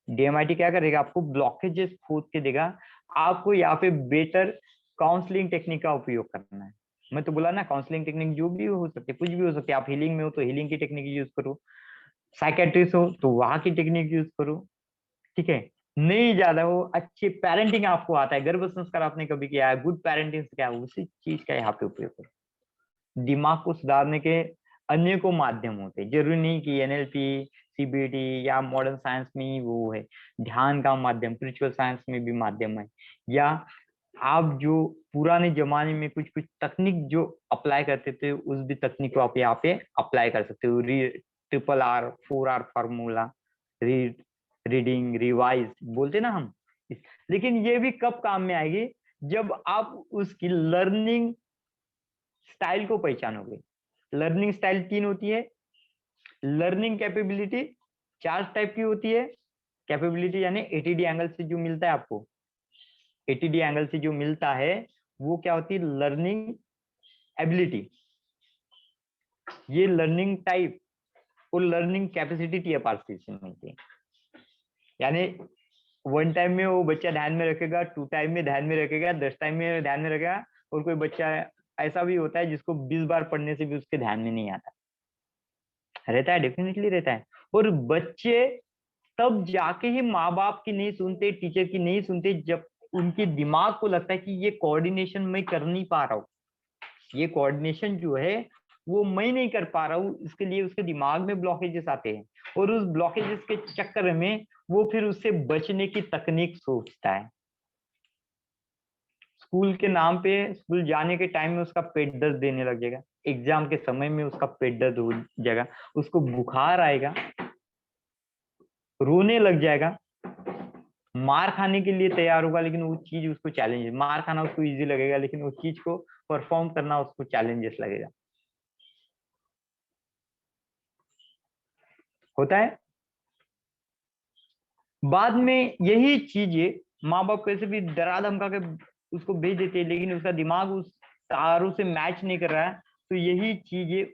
डीएमआईटी क्या करेगा, आपको ब्लॉकेजेस खोज के देगा, आपको यहाँ पे बेटर काउंसलिंग टेक्निक का उपयोग करना है। मैं तो बोला ना, काउंसलिंग टेक्निक जो भी हो सकती है, कुछ भी हो सकती है। आप हीलिंग में हो तो हीलिंग की टेक्निक यूज करो, साइकेट्रिस्ट हो तो वहां की टेक्निक यूज करो। ठीक है, नहीं ज्यादा हो, अच्छे पेरेंटिंग आपको आता है, गर्भ संस्कार आपने कभी किया है, गुड पेरेंटिंग क्या है, उसी चीज का यहाँ पे उपयोग करो। दिमाग को सुधारने के अनेकों माध्यम होते हैं, जरूरी नहीं कि एनएलपी, सीबीटी या मॉडर्न साइंस में ही वो है। ध्यान का माध्यम, स्पिरिचुअल साइंस में भी माध्यम है, या आप जो पुराने जमाने में कुछ कुछ तकनीक जो अप्लाई करते थे, उस भी तकनीक को आप यहाँ पे अप्लाई कर सकते हो। Triple R, 4R formula, read, reading, revise बोलते ना हम। लेकिन ये भी कब काम में आएगी, जब आप उसकी लर्निंग स्टाइल को पहचानोगे। लर्निंग स्टाइल 3 होती है, लर्निंग कैपेबिलिटी 4 टाइप की होती है। कैपेबिलिटी यानी एटीडी एंगल से जो मिलता है आपको, एटीडी एंगल से जो मिलता है वो क्या होती है, लर्निंग एबिलिटी। ये लर्निंग टाइप और लर्निंग कैपेसिटी टीएफआरसी से मिलती है। यानी 1 टाइम में वो बच्चा ध्यान में रखेगा, 2 टाइम में ध्यान में रखेगा, 10 टाइम में ध्यान में रखेगा। और कोई बच्चा ऐसा भी होता है जिसको 20 बार पढ़ने से भी उसके ध्यान में नहीं आता। रहता है, डेफिनेटली रहता है। और बच्चे तब जाके ही माँ बाप की नहीं सुनते, टीचर की नहीं सुनते, जब उनके दिमाग को लगता है कि ये कोऑर्डिनेशन मैं कर नहीं पा रहा हूँ, ये कोऑर्डिनेशन जो है वो मैं नहीं कर पा रहा हूँ, इसके लिए उसके दिमाग में ब्लॉकेजेस आते हैं। और उस ब्लॉकेजेस के चक्कर में वो फिर उससे बचने की तकनीक सोचता है। स्कूल के नाम पे, स्कूल जाने के टाइम में उसका पेट दर्द देने लग जाएगा, एग्जाम के समय में उसका पेट दर्द हो जाएगा, उसको बुखार आएगा, रोने लग जाएगा, मार खाने के लिए तैयार होगा, लेकिन वो चीज उसको चैलेंज, मार खाना उसको इजी लगेगा, लेकिन उस चीज को परफॉर्म करना उसको चैलेंजेस लगेगा। होता है। बाद में यही चीजें माँ बाप कैसे भी डरा धमका के उसको भेज देते हैं, लेकिन उसका दिमाग उस तारों से मैच नहीं कर रहा है, तो यही चीजें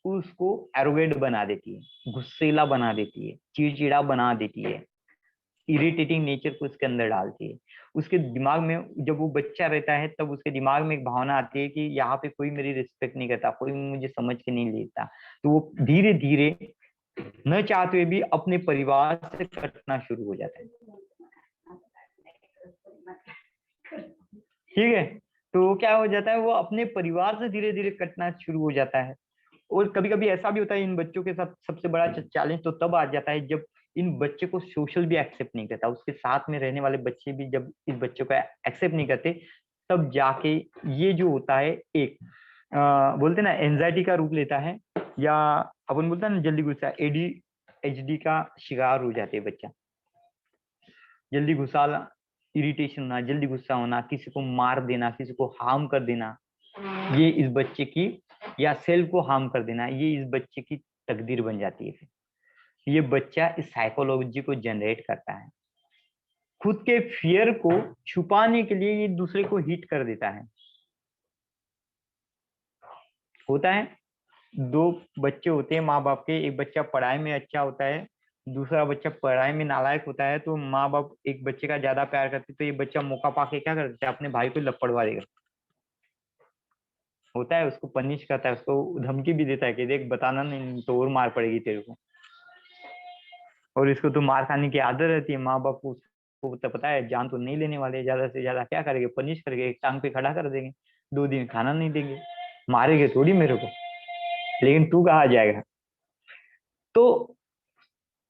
उसको एरोगेंट बना देती है, गुस्सेला बना देती है, चिड़चिड़ा बना देती है, इरिटेटिंग नेचर को उसके अंदर डालती है। उसके दिमाग में जब वो बच्चा रहता है, तब उसके दिमाग में एक भावना आती है कि यहाँ पे कोई मेरी रिस्पेक्ट नहीं करता, कोई मुझे समझ के नहीं लेता, तो वो धीरे धीरे न चाहते हुए भी अपने परिवार से कटना शुरू हो जाता है। ठीक है, तो क्या हो जाता है, वो अपने परिवार से धीरे धीरे कटना शुरू हो जाता है। और कभी कभी ऐसा भी होता है, इन बच्चों के साथ सबसे बड़ा चैलेंज तो तब आ जाता है जब इन बच्चे को सोशल भी एक्सेप्ट नहीं करता, उसके साथ में रहने वाले बच्चे भी जब इस बच्चों को एक्सेप्ट नहीं करते, तब जाके ये जो होता है एक बोलते ना एंजाइटी का रूप लेता है, या अपन बोलते हैं ना जल्दी गुस्सा, ADHD का शिकार हो जाते हैं बच्चा। जल्दी गुस्सा, इरिटेशन होना, जल्दी गुस्सा होना, किसी को मार देना, किसी को हार्म कर देना, ये इस बच्चे की, या सेल्फ को हार्म कर देना, ये इस बच्चे की तकदीर बन जाती है फिर। ये बच्चा इस साइकोलॉजी को जनरेट करता है। खुद के फियर को छुपाने के लिए ये दूसरे को हिट कर देता है। होता है, दो बच्चे होते हैं माँ बाप के, एक बच्चा पढ़ाई में अच्छा होता है, दूसरा बच्चा पढ़ाई में नालायक होता है, तो माँ बाप एक बच्चे का ज्यादा प्यार करते हैं, तो ये बच्चा मौका पाके क्या करता है, अपने भाई को लपड़वा देगा। होता है, उसको पनिश करता है, उसको धमकी भी देता है कि देख बताना नहीं तो और मार पड़ेगी तेरे को। और इसको तो मार खाने की आदत रहती है, माँ बाप को उसको तो पता है जान तो नहीं लेने वाले, ज्यादा से ज्यादा क्या करेंगे, पनिश करेंगे, एक टांग पे खड़ा कर देंगे, 2 दिन खाना नहीं देंगे, मारेंगे थोड़ी मेरे को, लेकिन तू कहाँ जाएगा। तो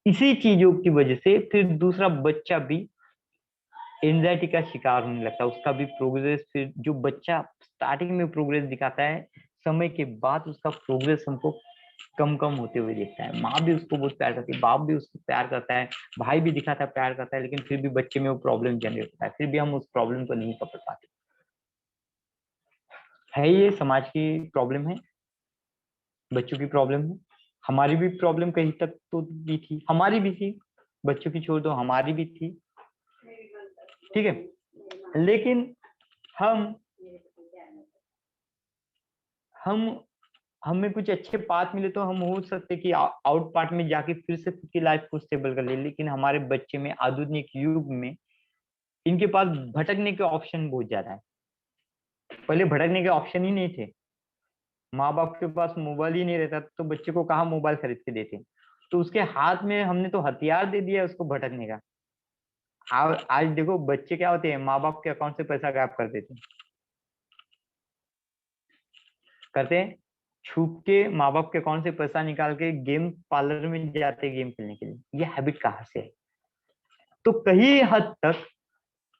इसी चीजों की वजह से फिर दूसरा बच्चा भी एंजाइटी का शिकार होने लगता है। उसका भी प्रोग्रेस, फिर जो बच्चा स्टार्टिंग में प्रोग्रेस दिखाता है, समय के बाद उसका प्रोग्रेस हमको कम कम होते हुए दिखता है। माँ भी उसको बहुत प्यार करती है, बाप भी उसको प्यार करता है, भाई भी दिखाता है प्यार करता है, लेकिन फिर भी बच्चे में वो प्रॉब्लम जनरेट होता है, फिर भी हम उस प्रॉब्लम को नहीं पकड़ पाते। है ये समाज की प्रॉब्लम है, बच्चों की प्रॉब्लम है, हमारी भी प्रॉब्लम कहीं तक तो भी थी, हमारी भी थी, बच्चों की छोड़ दो हमारी भी थी, ठीक है। लेकिन हम हम हमें कुछ अच्छे पाथ मिले तो हम हो सकते कि आउट पार्ट में जाके फिर से खुद की लाइफ को स्टेबल कर ले, लेकिन हमारे बच्चे में आधुनिक युग में इनके पास भटकने के ऑप्शन बहुत ज्यादा है। पहले भटकने के ऑप्शन ही नहीं थे, माँ बाप के पास मोबाइल ही नहीं रहता तो बच्चे को कहाँ मोबाइल खरीद के देते, तो उसके हाथ में हमने तो हथियार दे दिया उसको भटकने का। आज देखो बच्चे क्या होते हैं, माँ बाप के अकाउंट से पैसा गायब कर देते हैं, करते हैं, छुप के माँ बाप के अकाउंट से पैसा निकाल के गेम पार्लर में जाते हैं गेम खेलने के लिए। ये हैबिट कहाँ से है? तो कहीं हद तक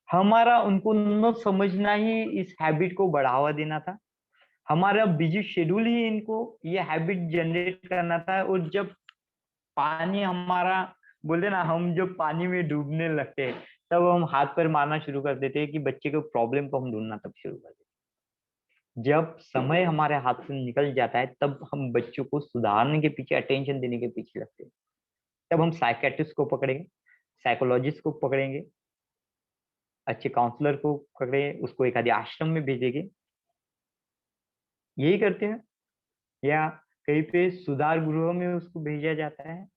हमारा उनको न समझना ही इस हैबिट को बढ़ावा देना था, हमारा बिजी शेड्यूल ही इनको ये हैबिट जनरेट करना था। और जब पानी हमारा, बोलते ना, हम जब पानी में डूबने लगते हैं तब हम हाथ पैर मारना शुरू कर देते हैं कि बच्चे को प्रॉब्लम को हम ढूंढना तब शुरू कर देते हैं। जब समय हमारे हाथ से निकल जाता है तब हम बच्चों को सुधारने के पीछे, अटेंशन देने के पीछे लगते हैं। तब हम साइकेट्रिस्ट को पकड़ेंगे, साइकोलॉजिस्ट को पकड़ेंगे, अच्छे काउंसलर को पकड़े, उसको एक आदि आश्रम में भेजेंगे, यही करते हैं। या कहीं पे सुधार गृह में उसको भेजा जाता है,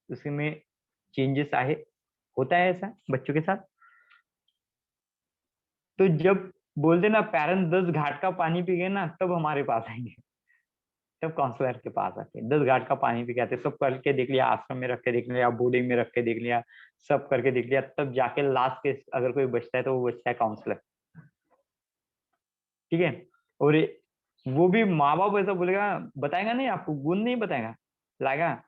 उसमें चेंजेस आए, होता है ऐसा बच्चों के साथ। तो जब बोलते ना पेरेंट्स 10 घाट का पानी पी गए ना तब हमारे पास आएंगे, तब काउंसलर के पास आते हैं। 10 घाट का पानी पी के आते, सब करके देख लिया, आश्रम में रख के देख लिया, बोर्डिंग में रख के देख लिया, सब करके देख लिया, तब जाके लास्ट के अगर कोई बचता है तो वो बचता है काउंसलर, ठीक है। और वो भी माँ बाप ऐसा बोलेगा, बताएगा नहीं आपको, गुण नहीं बताएगा, लाएगा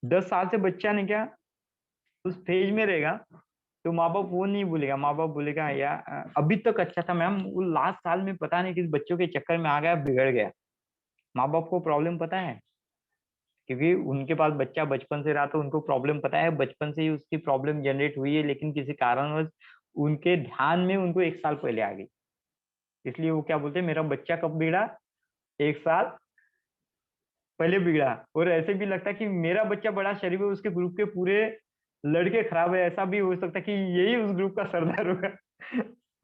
10 साल से बच्चा ने क्या उस फेज में रहेगा, तो माँ बाप वो नहीं बोलेगा, माँ बाप बोलेगा यार अभी तक अच्छा था मैम, वो लास्ट साल में पता नहीं किस बच्चों के चक्कर में आ गया, बिगड़ गया। माँ बाप को प्रॉब्लम पता है, क्योंकि उनके पास बच्चा बचपन से रहा, तो उनको प्रॉब्लम पता है, बचपन से ही उसकी प्रॉब्लम जनरेट हुई है, लेकिन किसी कारणवश उनके ध्यान में उनको 1 साल पहले आ गई, इसलिए वो क्या बोलते हैं, मेरा बच्चा कब बिगड़ा, 1 साल पहले बिगड़ा। और ऐसे भी लगता है कि मेरा बच्चा बड़ा शरीफ है, उसके ग्रुप के पूरे लड़के खराब है, ऐसा भी हो सकता है कि यही उस ग्रुप का सरदार होगा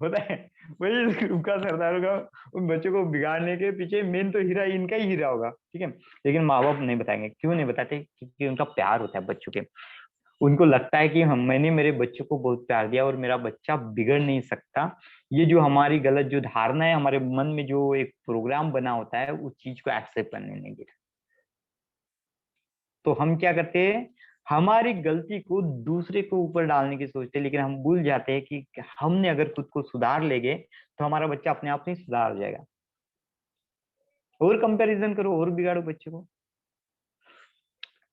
होता है, वही उस ग्रुप का सरदार होगा, उन बच्चों को बिगाड़ने के पीछे मेन तो हीरा इनका ही हीरा होगा, ठीक है। लेकिन माँ बाप नहीं बताएंगे, क्यों नहीं बताते, क्योंकि उनका प्यार होता है बच्चों के, उनको लगता है कि हम, मैंने मेरे बच्चों को बहुत प्यार दिया और मेरा बच्चा बिगड़ नहीं सकता। ये जो हमारी गलत जो धारणा है, हमारे मन में जो एक प्रोग्राम बना होता है, उस चीज को एक्सेप्ट करने नहीं देता। तो हम क्या करते हैं, हमारी गलती को दूसरे को ऊपर डालने की सोचते हैं, लेकिन हम भूल जाते हैं कि हमने अगर खुद को सुधार लेंगे तो हमारा बच्चा अपने आप नहीं सुधार जाएगा। और कंपैरिजन करो और बिगाड़ो बच्चे को।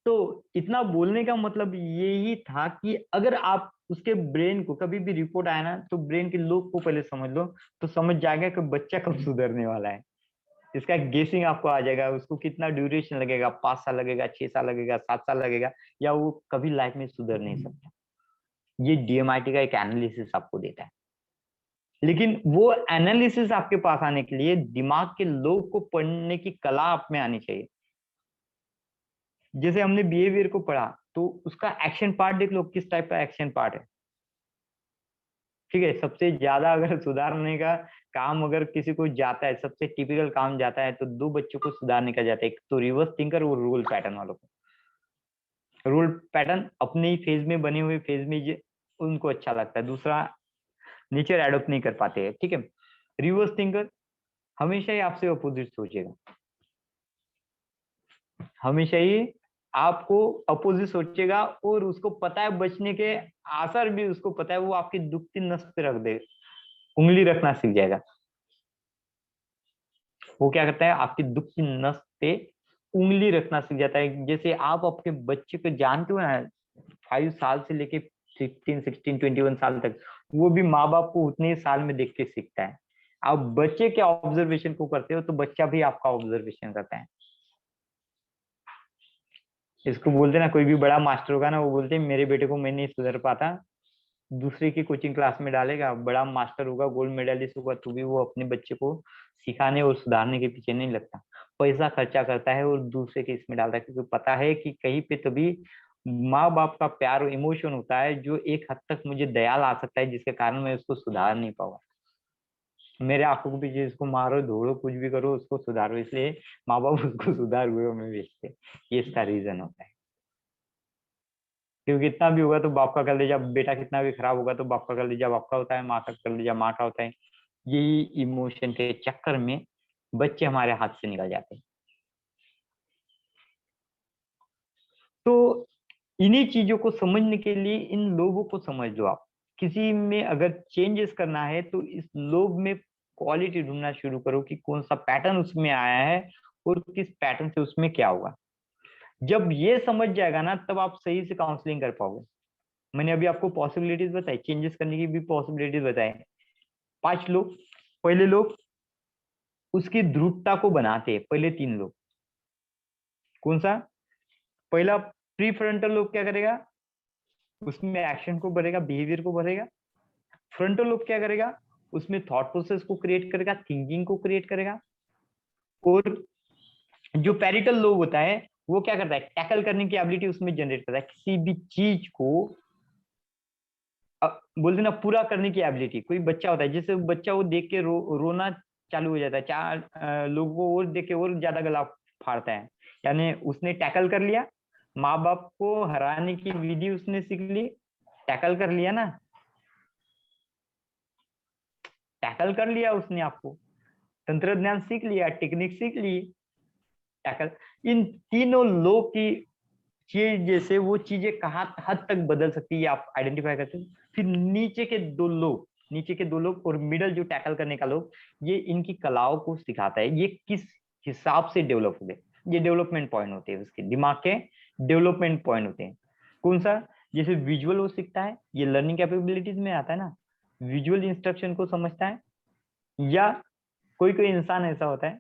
तो इतना बोलने का मतलब यही था कि अगर आप उसके ब्रेन को कभी भी रिपोर्ट आया ना, तो ब्रेन के लोग को पहले समझ लो, तो समझ जाएगा कि बच्चा कब सुधरने वाला है। इसका गेसिंग आपको आ जाएगा, उसको कितना ड्यूरेशन लगेगा, 5 साल लगेगा, 6 साल लगेगा, 7 साल लगेगा, या वो कभी लाइफ में सुधर नहीं सकता। ये डीएमआईटी का एक एनालिसिस आपको देता है। लेकिन वो एनालिसिस आपके पास आने के लिए दिमाग के लोग को पढ़ने की कला आप में आनी चाहिए। जैसे हमने बिहेवियर को पढ़ा, तो उसका एक्शन पार्ट देख लो किस टाइप का एक्शन पार्ट है। ठीक है, सबसे ज्यादा अगर सुधारने का काम अगर किसी को जाता है, सबसे टिपिकल काम जाता है, तो दो बच्चों को सुधारने का जाता है, एक तो रिवर्स थिंकर और रूल पैटर्न वालों को। रूल पैटर्न अपने ही फेज में बने हुए फेज में उनको अच्छा लगता है, दूसरा नेचर एडॉप्ट नहीं कर पाते हैं। ठीक है, रिवर्स थिंकर हमेशा ही आपसे अपोजिट सोचेगा, हमेशा ही आपको अपोजिट सोचेगा, और उसको पता है बचने के आसार भी उसको पता है, वो आपकी दुखती नस पे रख दे, उंगली रखना सीख जाएगा। वो क्या करता है, आपकी दुखती नस पे उंगली रखना सीख जाता है। जैसे आप आपके बच्चे को जानते हो ना, 5 साल से लेके 16, 16, 21 साल तक, वो भी माँ बाप को उतने ही साल में देख के सीखता है। आप बच्चे के ऑब्जर्वेशन को करते हो, तो बच्चा भी आपका ऑब्जर्वेशन करता है। इसको बोलते ना, कोई भी बड़ा मास्टर होगा ना, वो बोलते हैं मेरे बेटे को मैं नहीं सुधर पाता, दूसरे की कोचिंग क्लास में डालेगा, बड़ा मास्टर होगा, गोल्ड मेडलिस्ट होगा, तो भी वो अपने बच्चे को सिखाने और सुधारने के पीछे नहीं लगता, पैसा खर्चा करता है और दूसरे के इसमें डालता है, क्योंकि पता है कि कहीं पे तभी माँ बाप का प्यार और इमोशन होता है, जो एक हद तक मुझे दया ला सकता है, जिसके कारण मैं उसको सुधार नहीं पाऊंगा। मेरे आंखों के पीछे इसको मारो धोड़ो कुछ भी करो, उसको सुधारो, इसलिए माँ बाप उसको सुधार हुए में भेजते, ये इसका रीजन होता है। क्योंकि कितना भी होगा तो बाप का कलेजा, बेटा कितना भी खराब होगा तो बाप का कलेजा बाप का होता है, माँ का कलेजा माँ का होता है। यही इमोशन के चक्कर में बच्चे हमारे हाथ से निकल जाते हैं। तो इन्हीं चीजों को समझने के लिए इन लोगों को समझ लो आप। किसी में अगर चेंजेस करना है तो इस लोग में क्वालिटी ढूंढना शुरू करो कि कौन सा पैटर्न उसमें आया है और किस पैटर्न से उसमें क्या होगा। जब ये समझ जाएगा ना, तब आप सही से काउंसलिंग कर पाओगे। मैंने अभी आपको पॉसिबिलिटीज बताई, चेंजेस करने की भी पॉसिबिलिटीज बताई। 5 लोग, पहले लोग उसकी ध्रुवता को बनाते हैं, पहले 3 लोग। कौन सा? पहला प्री फ्रंटल लोग क्या करेगा, उसमें एक्शन को भरेगा, बिहेवियर को भरेगा। फ्रंटल लोग क्या करेगा, उसमें थॉट प्रोसेस को क्रिएट करेगा, थिंकिंग को क्रिएट करेगा। और जो पैरिटल लोग होता है, वो क्या करता है, टैकल करने की एबिलिटी उसमें जनरेट करता है, किसी भी चीज को बोलते ना पूरा करने की एबिलिटी। कोई बच्चा होता है, जैसे बच्चा वो देख के रोना चालू हो जाता है, 4 लोगों को और देख के और ज्यादा गला फाड़ता है, यानी उसने टैकल कर लिया, माँ बाप को हराने की विधि उसने सीख ली, टैकल कर लिया ना, टैकल कर लिया उसने, आपको तंत्र ज्ञान सीख लिया, टेक्निक सीख ली, टैकल। इन तीनों लोग की चीज जैसे वो चीजें कहाँ हद तक बदल सकती है आप आइडेंटिफाई करते हो। फिर नीचे के 2 लोग और मिडल जो टैकल करने का लोग, ये इनकी कलाओं को सिखाता है, ये किस हिसाब से डेवलप हो गए। ये डेवलपमेंट पॉइंट होते हैं, उसके दिमाग के डेवलपमेंट पॉइंट होते हैं। कौन सा? जैसे विजुअल वो सीखता है, ये लर्निंग कैपेबिलिटीज में आता है ना, विजुअल इंस्ट्रक्शन को समझता है। या कोई कोई इंसान ऐसा होता है,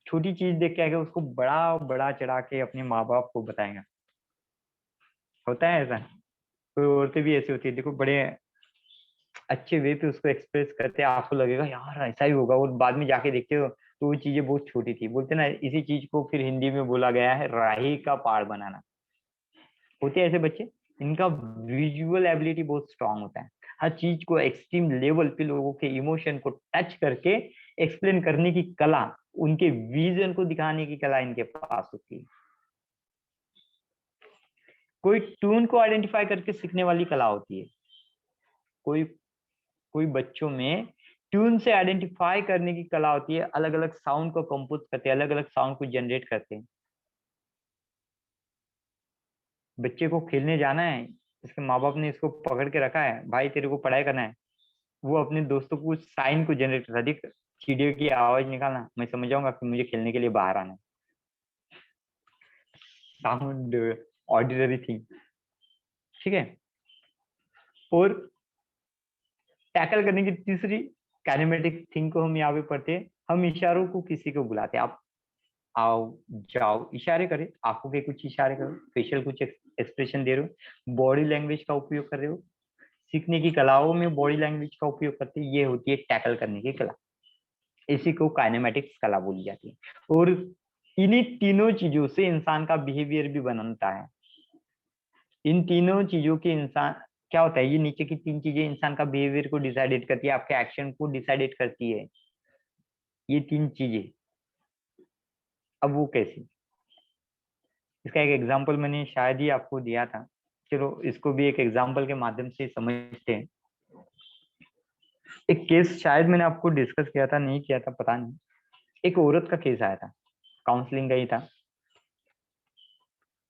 छोटी चीज देख के आके उसको बड़ा बड़ा चढ़ा के अपने माँ बाप को बताएगा, होता है ऐसा। कोई औरतें भी ऐसी होती है, देखो बड़े अच्छे वे पे उसको एक्सप्रेस करते हैं, आपको लगेगा यार ऐसा ही होगा, और बाद में जाके देखते हो तो वो चीजें बहुत छोटी थी। बोलते ना, इसी चीज को फिर हिंदी में बोला गया है राही का पहाड़ बनाना। होते हैं ऐसे बच्चे, इनका विजुअल एबिलिटी बहुत स्ट्रांग होता है, हर चीज को एक्सट्रीम लेवल पे लोगों के इमोशन को टच करके एक्सप्लेन करने की कला, उनके विजन को दिखाने की कला इनके पास होती है। कोई ट्यून को आइडेंटिफाई करके सीखने वाली कला होती है, कोई कोई बच्चों में ट्यून से आइडेंटिफाई करने की कला होती है, अलग अलग साउंड को कंपोज करते हैं, अलग अलग साउंड को जनरेट करते हैं। बच्चे को खेलने जाना है, इसके माँ बाप ने इसको पकड़ के रखा है, भाई तेरे को पढ़ाई करना है, वो अपने दोस्तों को साइन को जनरेट करता है, देख चिड़ियों की आवाज निकालना, मैं समझ जाऊंगा कि मुझे खेलने के लिए बाहर आना है। साउंड ऑर्डिनरी थिंग, ठीक है। और टैकल करने की तीसरी काइनेमेटिक थिंग को हम यहाँ पे पढ़ते हैं, हम इशारों को किसी को बुलाते हैं। आप आओ जाओ इशारे करें, आंखों के कुछ इशारे करो, फेशियल कुछ एक्सप्रेशन दे रहे हो, बॉडी लैंग्वेज का उपयोग कर रहे हो। सीखने की कलाओं में बॉडी लैंग्वेज का उपयोग करते हैं, ये होती है टैकल करने की कला, इसी को काइनेमेटिक्स कला बोली जाती है। और इन्हीं तीनों चीजों से इंसान का बिहेवियर भी बनता है। इन तीनों चीजों के इंसान क्या होता है, ये नीचे की तीन चीजें इंसान का बिहेवियर को डिसाइडेड करती है, आपके एक्शन को डिसाइडेड करती है, ये तीन चीजें। अब वो कैसे, इसका एक एग्जांपल मैंने शायद ही आपको दिया था, चलो इसको भी एक एग्जांपल के माध्यम से समझते हैं। एक केस शायद मैंने आपको डिस्कस किया था, नहीं किया था पता नहीं। एक औरत का केस आया था, काउंसलिंग का ही था।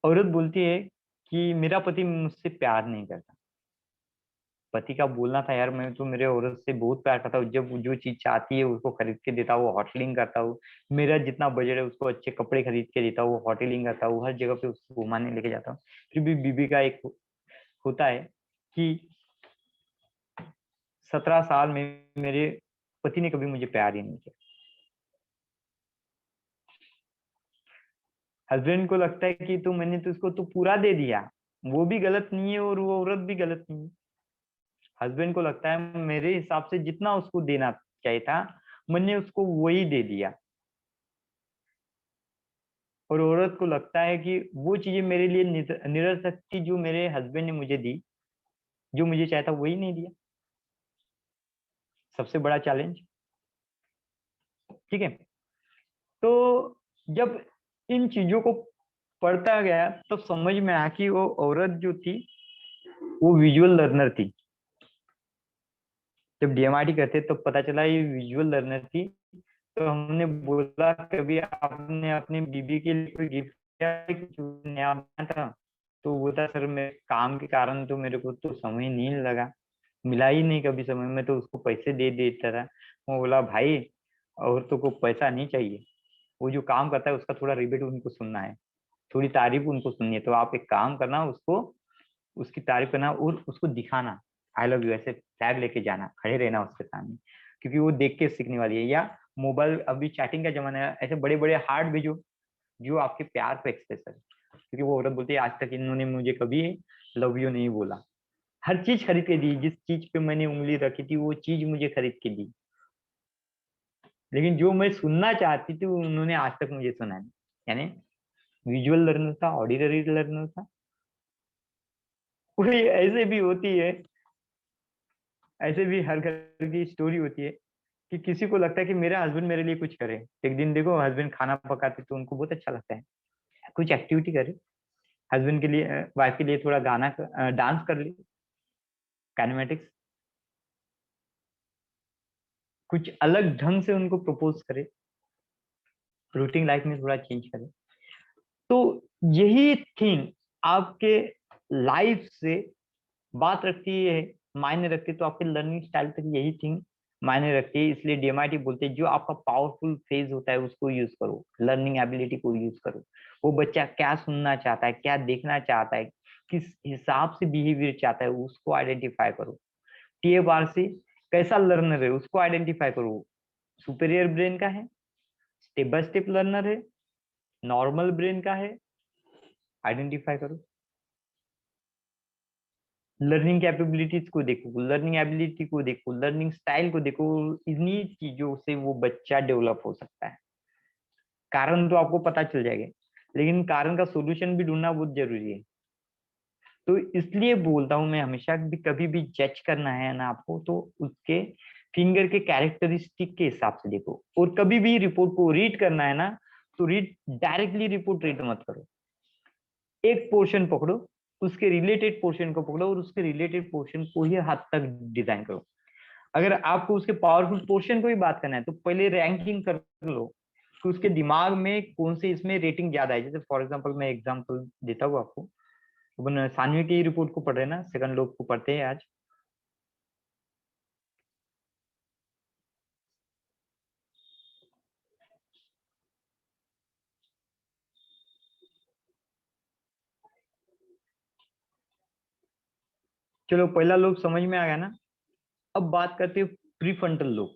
औरत बोलती है कि मेरा पति मुझसे प्यार नहीं करता। पति का बोलना था, यार मैं तो मेरे औरत से बहुत प्यार करता हूँ, जब जो चीज चाहती है उसको खरीद के देता हूँ, होटलिंग करता हूँ, मेरा जितना बजट है उसको अच्छे कपड़े खरीद के देता हूँ, होटलिंग करता हूँ, हर जगह पे उसको घुमाने लेके जाता हूँ। फिर भी बीबी का एक होता है कि 17 साल में मेरे पति ने कभी मुझे प्यार ही नहीं किया। हस्बैंड को लगता है कि तो मैंने तो उसको तो पूरा दे दिया, वो भी गलत नहीं है और वो औरत भी गलत नहीं है। हस्बैंड को लगता है मेरे हिसाब से जितना उसको देना चाहिए था मैंने उसको वही दे दिया, और औरत को लगता है कि वो चीजें मेरे लिए निरर्थक थी जो मेरे हस्बैंड ने मुझे दी, जो मुझे चाहिए था वही नहीं दिया। सबसे बड़ा चैलेंज, ठीक है। तो जब इन चीजों को पढ़ता गया तो समझ में आया कि वो औरत जो थी वो विजुअल लर्नर थी। जब डीएमआरटी करते तो पता चला ये विजुअल लर्नर थी। तो हमने बोला कभी आपने अपनी बीबी के लिए कोई गिफ्ट किया है, कुछ नया बनाया था? तो वो था सर मेरे काम के कारण तो मेरे को तो समय नहीं लगा, मिला ही नहीं कभी समय, में तो उसको पैसे दे देता था। मैं बोला भाई औरतों को पैसा नहीं चाहिए, वो जो काम करता है उसका थोड़ा रिबेट उनको सुनना है, थोड़ी तारीफ उनको सुननी है। तो आप एक काम करना, उसको उसकी तारीफ करना और उसको दिखाना, आई लव यू ऐसे फ्लैग लेके जाना, खड़े रहना उसके सामने, क्योंकि वो देख के सीखने वाली है। या मोबाइल, अभी चैटिंग का जमाना है, ऐसे बड़े बड़े हार्ट भेजो जो आपके प्यार को एक्सप्रेस करे, क्योंकि वो औरत बोलती है आज तक इन्होंने मुझे कभी लव यू नहीं बोला। हर चीज खरीद के दी, जिस चीज पे मैंने उंगली रखी थी वो चीज मुझे खरीद के दी, लेकिन जो मैं सुनना चाहती थी उन्होंने आज तक मुझे सुना नहीं। यानी विजुअल लर्नर था, ऑडिटरी लर्नर था। कोई ऐसे भी होती है, ऐसे भी हर घर की स्टोरी होती है कि किसी को लगता है कि मेरा हस्बैंड मेरे लिए कुछ करे। एक दिन देखो हस्बैंड खाना पकाते तो उनको बहुत अच्छा लगता है, कुछ एक्टिविटी करे हस्बैंड के लिए, वाइफ के लिए थोड़ा गाना डांस कर ले, काइनेमेटिक्स, कुछ अलग ढंग से उनको प्रपोज करे, रूटीन लाइफ में थोड़ा चेंज करे। तो यही थिंग आपके लाइफ से बात रखती है, मायने रखती है, तो आपके लर्निंग स्टाइल तक यही थिंग मायने रखती है। इसलिए डीएमआईटी बोलते हैं जो आपका पावरफुल फेज होता है उसको यूज करो, लर्निंग एबिलिटी को यूज करो। वो बच्चा क्या सुनना चाहता है, क्या देखना चाहता है, किस हिसाब से बिहेवियर चाहता है उसको आइडेंटिफाई करो। टीएफआरसी कैसा लर्नर है उसको आइडेंटिफाई करो, सुपीरियर ब्रेन का है, स्टेप बाय स्टेप लर्नर है, नॉर्मल ब्रेन का है, आइडेंटिफाई करो। लर्निंग कैपेबिलिटीज को देखो, लर्निंग एबिलिटी को देखो, लर्निंग स्टाइल को देखो, इन्हीं चीजों से वो बच्चा डेवलप हो सकता है। कारण तो आपको पता चल जाएगा, लेकिन कारण का सोल्यूशन भी ढूंढना बहुत जरूरी है। तो इसलिए बोलता हूँ मैं हमेशा भी, कभी भी जज करना है ना आपको तो उसके फिंगर के कैरेक्टरिस्टिक के हिसाब से देखो, और कभी भी रिपोर्ट को रीड करना है ना तो रीड डायरेक्टली रिपोर्ट रीड मत करो, एक पोर्शन पकड़ो, उसके रिलेटेड पोर्शन को पकड़ो और उसके रिलेटेड पोर्शन को ही हद तक डिजाइन करो। अगर आपको उसके पावरफुल पोर्शन को ही बात करना है तो पहले रैंकिंग कर लो कि उसके दिमाग में कौन से इसमें रेटिंग ज्यादा है। जैसे फॉर एग्जांपल मैं एग्जांपल देता हूँ आपको, अपन सानवी की रिपोर्ट को पढ़ रहे हैं ना, सेकंड लोग को पढ़ते हैं आज। चलो पहला लोग समझ में आ गया ना। अब बात करते हैं प्रीफ्रंटल लोब,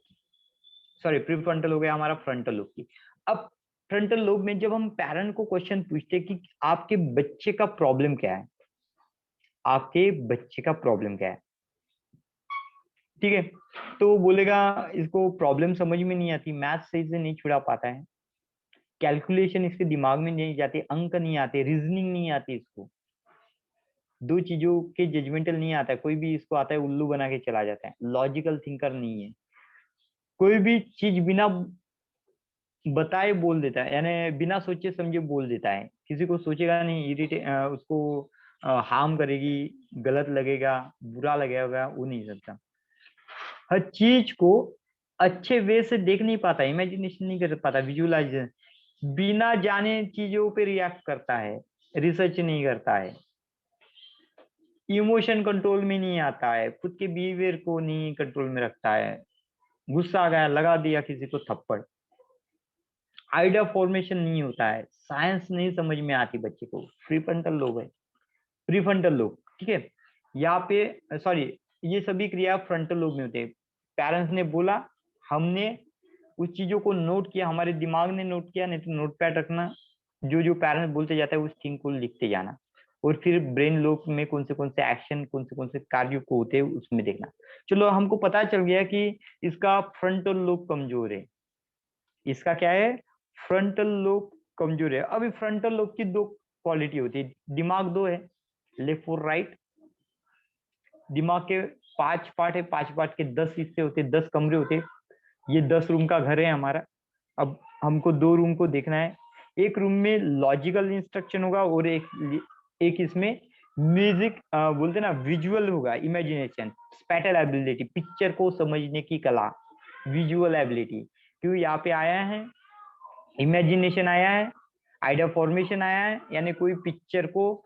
सॉरी प्रीफ्रंटल हो गया हमारा, फ्रंटल लोब की। अब फ्रंटल लोब में जब हम पेरेंट को क्वेश्चन पूछते हैं कि आपके बच्चे का प्रॉब्लम क्या है, आपके बच्चे का प्रॉब्लम क्या है, ठीक है, तो वो बोलेगा इसको प्रॉब्लम समझ में नहीं आती, मैथ सही से नहीं छुड़ा पाता है, कैलकुलेशन इसके दिमाग में नहीं जाती, अंक नहीं आते, रीजनिंग नहीं आती इसको, दो चीजों के जजमेंटल नहीं आता है, कोई भी इसको आता है उल्लू बना के चला जाता है, लॉजिकल थिंकर नहीं है, कोई भी चीज बिना बताए बोल देता है, यानी बिना सोचे समझे बोल देता है, किसी को सोचेगा नहीं, उसको हार्म करेगी, गलत लगेगा, बुरा लगेगा, वो नहीं करता। हर चीज को अच्छे वे से देख नहीं पाता, इमेजिनेशन नहीं कर पाता, विजुअलाइजेशन, बिना जाने चीजों पे रिएक्ट करता है, रिसर्च नहीं करता है, इमोशन कंट्रोल में नहीं आता है, खुद के बिहेवियर को नहीं कंट्रोल में रखता है, गुस्सा आ गया लगा दिया किसी को थप्पड़, आइडिया फॉर्मेशन नहीं होता है, साइंस नहीं समझ में आती बच्चे को, प्रीफ्रंटल लोब है, प्रीफ्रंटल लोब, ठीक है। यहाँ पे सॉरी, ये सभी क्रिया फ्रंटल लोब में होते हैं। पेरेंट्स ने बोला, हमने उस चीजों को नोट किया, हमारे दिमाग ने नोट किया, नहीं तो नोट पैड रखना, जो जो पेरेंट्स बोलते जाता है उस थिंग को लिखते जाना, और फिर ब्रेन लोब में कौन से एक्शन, कौन से कार्य को होते हैं उसमें देखना। चलो हमको पता चल गया कि इसका फ्रंटल लोब कमजोर है, इसका क्या है, फ्रंटल लोब कमजोर है। अभी फ्रंटल लोब की दो क्वालिटी होती है, दिमाग दो है, लेफ्ट और राइट, दिमाग के 5 पार्ट है, 5 पार्ट के 10 हिस्से होते, 10 कमरे होते, ये 10 रूम का घर है हमारा। अब हमको 2 रूम को देखना है, एक रूम में लॉजिकल इंस्ट्रक्शन होगा और एक इसमें म्यूजिक बोलते ना, विजुअल होगा, इमेजिनेशन, स्पैटल एबिलिटी, पिक्चर को समझने की कला, विजुअल एबिलिटी, क्यों यहाँ पे आया है, इमेजिनेशन आया है, आइडिया फॉर्मेशन आया है, यानी कोई पिक्चर को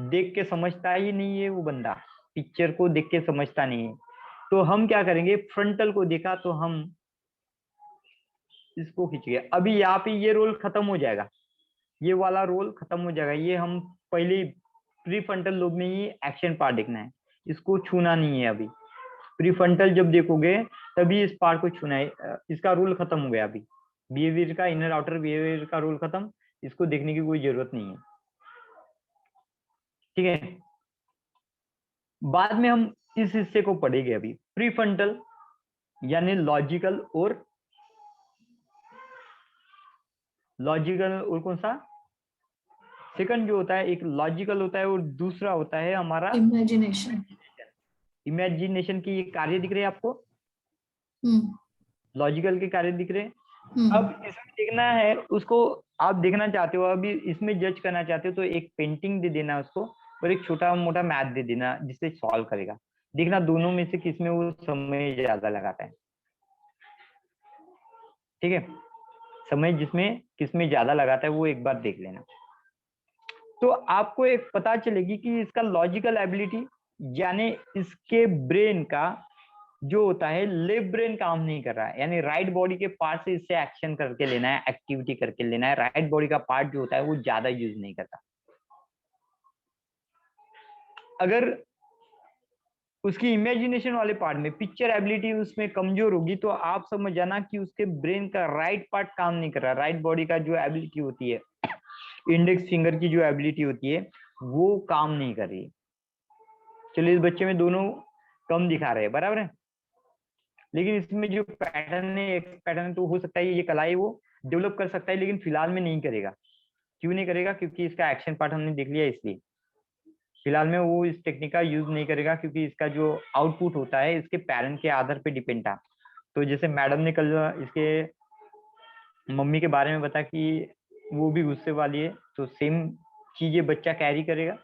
देख के समझता ही नहीं है वो बंदा, पिक्चर को देख के समझता नहीं है। तो हम क्या करेंगे, फ्रंटल को देखा तो हम इसको खींच गए, अभी यहाँ पे ये रोल खत्म हो जाएगा, ये वाला रोल खत्म हो जाएगा, ये हम पहले प्रीफ्रंटल लोब में ही एक्शन पार्ट देखना है, इसको छूना नहीं है अभी। प्रीफ्रंटल जब देखोगे तभी इस पार्ट को छूना है, इसका रोल खत्म हो गया अभी, बिहेवियर का, इनर आउटर बिहेवियर का रोल खत्म, इसको देखने की कोई जरूरत नहीं है, ठीक है। बाद में हम इस हिस्से को पढ़ेंगे, अभी प्रीफ्रंटल यानी लॉजिकल और कौन सा, सेकंड जो होता है, एक लॉजिकल होता है और दूसरा होता है हमारा इमेजिनेशन। इमेजिनेशन की ये कार्य दिख रहे हैं आपको, हम्म। लॉजिकल के कार्य दिख रहे हैं। अब इसमें देखना है उसको, आप देखना चाहते हो, अभी इसमें जज करना चाहते हो तो एक पेंटिंग दे देना उसको, और एक छोटा मोटा मैथ दे देना जिससे सॉल्व करेगा, देखना दोनों में से किसमें वो समय ज्यादा लगाता है, ठीक है, समय जिसमें किसमें ज्यादा लगाता है वो एक बार देख लेना। तो आपको एक पता चलेगी कि इसका लॉजिकल एबिलिटी, यानी इसके ब्रेन का जो होता है, लेफ्ट ब्रेन काम नहीं कर रहा है, यानी राइट बॉडी के पार्ट से इससे एक्शन करके लेना है, एक्टिविटी करके लेना है, राइट बॉडी का पार्ट जो होता है वो ज्यादा यूज नहीं करता। अगर उसकी इमेजिनेशन वाले पार्ट में पिक्चर एबिलिटी उसमें कमजोर होगी तो आप समझ जाना कि उसके ब्रेन का राइट पार्ट काम नहीं कर रहा, राइट बॉडी का जो एबिलिटी होती है, इंडेक्स फिंगर की जो एबिलिटी होती है वो काम नहीं कर रही। चलिए इस बच्चे में दोनों कम दिखा रहे हैं, बराबर है, लेकिन इसमें जो पैटर्न है, एक पैटर्न तो हो सकता है ये कला है वो डेवलप कर सकता है, लेकिन फिलहाल में नहीं करेगा। क्यों नहीं करेगा, क्योंकि इसका एक्शन पार्ट हमने देख लिया, इसलिए फिलहाल में वो इस टेक्निक का यूज नहीं करेगा, क्योंकि इसका जो आउटपुट होता है इसके पेरेंट के आधार पे डिपेंड था। तो जैसे मैडम ने कल इसके मम्मी के बारे में बताया कि वो भी गुस्से वाली है, तो सेम चीज ये बच्चा कैरी करेगा,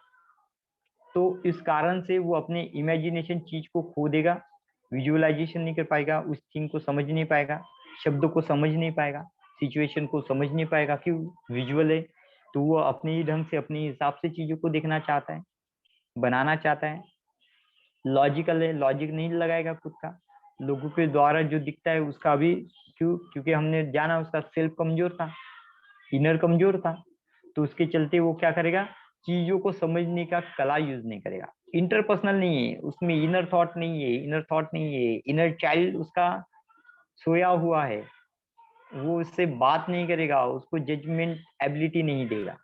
तो इस कारण से वो अपने इमेजिनेशन चीज को खो देगा, विजुअलाइजेशन नहीं कर पाएगा, उस थिंग को समझ नहीं पाएगा, शब्दों को समझ नहीं पाएगा, सिचुएशन को समझ नहीं पाएगा, क्यों, विजुअल है, तो वो अपने ही ढंग से अपने हिसाब से चीजों को देखना चाहता है, बनाना चाहता है। लॉजिकल है, लॉजिक नहीं लगाएगा खुद का, लोगों के द्वारा जो दिखता है उसका भी, क्योंकि हमने जाना उसका सेल्फ कमजोर था, इनर कमजोर था, तो उसके चलते वो क्या करेगा, चीजों को समझने का कला यूज नहीं करेगा। इंटरपर्सनल नहीं है उसमें, इनर थॉट नहीं है, इनर चाइल्ड उसका सोया हुआ है, वो उससे बात नहीं करेगा, उसको जजमेंट एबिलिटी नहीं देगा।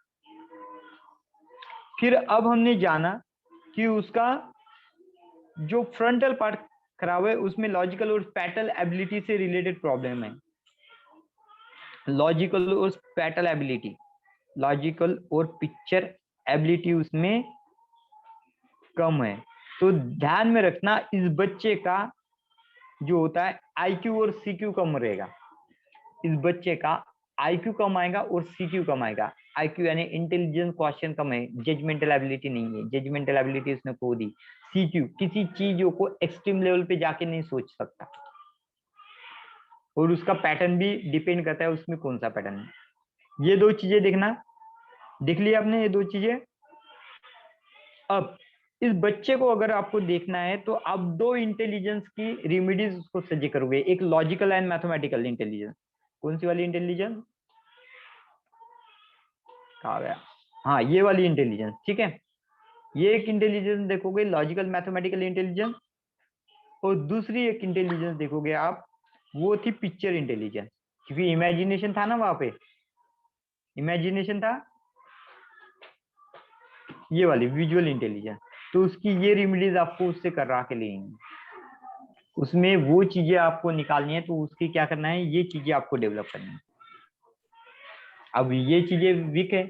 फिर अब हमने जाना कि उसका जो फ्रंटल पार्ट खराब है उसमें लॉजिकल और स्पैटल एबिलिटी से रिलेटेड प्रॉब्लम है। लॉजिकल और स्पैटल एबिलिटी, लॉजिकल और पिक्चर एबिलिटी उसमें कम है। तो ध्यान में रखना, इस बच्चे का जो होता है आईक्यू और सीक्यू कम रहेगा। इस बच्चे का आईक्यू कम आएगा और सीक्यू कम आएगा। आईक्यू यानी इंटेलिजेंस क्वेश्चन कम है, जजमेंटल एबिलिटी नहीं है, जजमेंटल एबिलिटी उसने खो दी। सीक्यू किसी चीजों को एक्सट्रीम लेवल पे जाके नहीं सोच सकता, और उसका पैटर्न भी डिपेंड करता है उसमें कौन सा पैटर्न है। ये दो चीजें देखना, देख लिया आपने ये दो चीजें। अब इस बच्चे को अगर आपको देखना है तो आप दो इंटेलिजेंस की रेमेडीज उसको सजेस्ट करोगे, एक लॉजिकल एंड मैथमेटिकल इंटेलिजेंस। कौन सी वाली इंटेलिजेंस कहा गया? हाँ, ये वाली इंटेलिजेंस, ठीक है। ये एक इंटेलिजेंस देखोगे लॉजिकल मैथमेटिकल इंटेलिजेंस, और दूसरी एक इंटेलिजेंस देखोगे आप, वो थी पिक्चर इंटेलिजेंस, क्योंकि इमेजिनेशन था ना वहां पे, इमेजिनेशन था, ये वाली विजुअल इंटेलिजेंस। तो उसकी ये रेमेडीज आपको उससे करा के लेंगे, उसमें वो चीजें आपको निकालनी है, तो उसकी क्या करना है, ये चीजें आपको डेवलप करनी है। अब ये चीजें वीक है,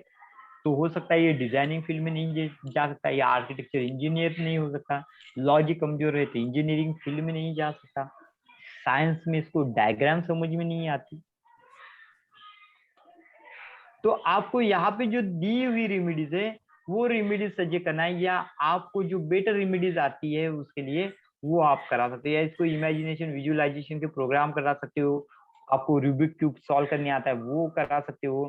तो हो सकता है ये डिजाइनिंग फील्ड में नहीं जा सकता, या आर्किटेक्चर इंजीनियर नहीं हो सकता। लॉजिक कमजोर है तो इंजीनियरिंग फील्ड में नहीं जा सकता। साइंस में इसको डायग्राम समझ में नहीं आती। तो आपको यहाँ पे जो दी हुई रेमेडीज है वो रेमेडीज सजेस्ट करना है, या आपको जो बेटर रेमेडीज आती है उसके लिए वो आप करा सकते हो, या इसको इमेजिनेशन विजुअलाइजेशन के प्रोग्राम करा सकते हो। आपको रूबिक क्यूब सॉल्व करने आता है वो करा सकते हो।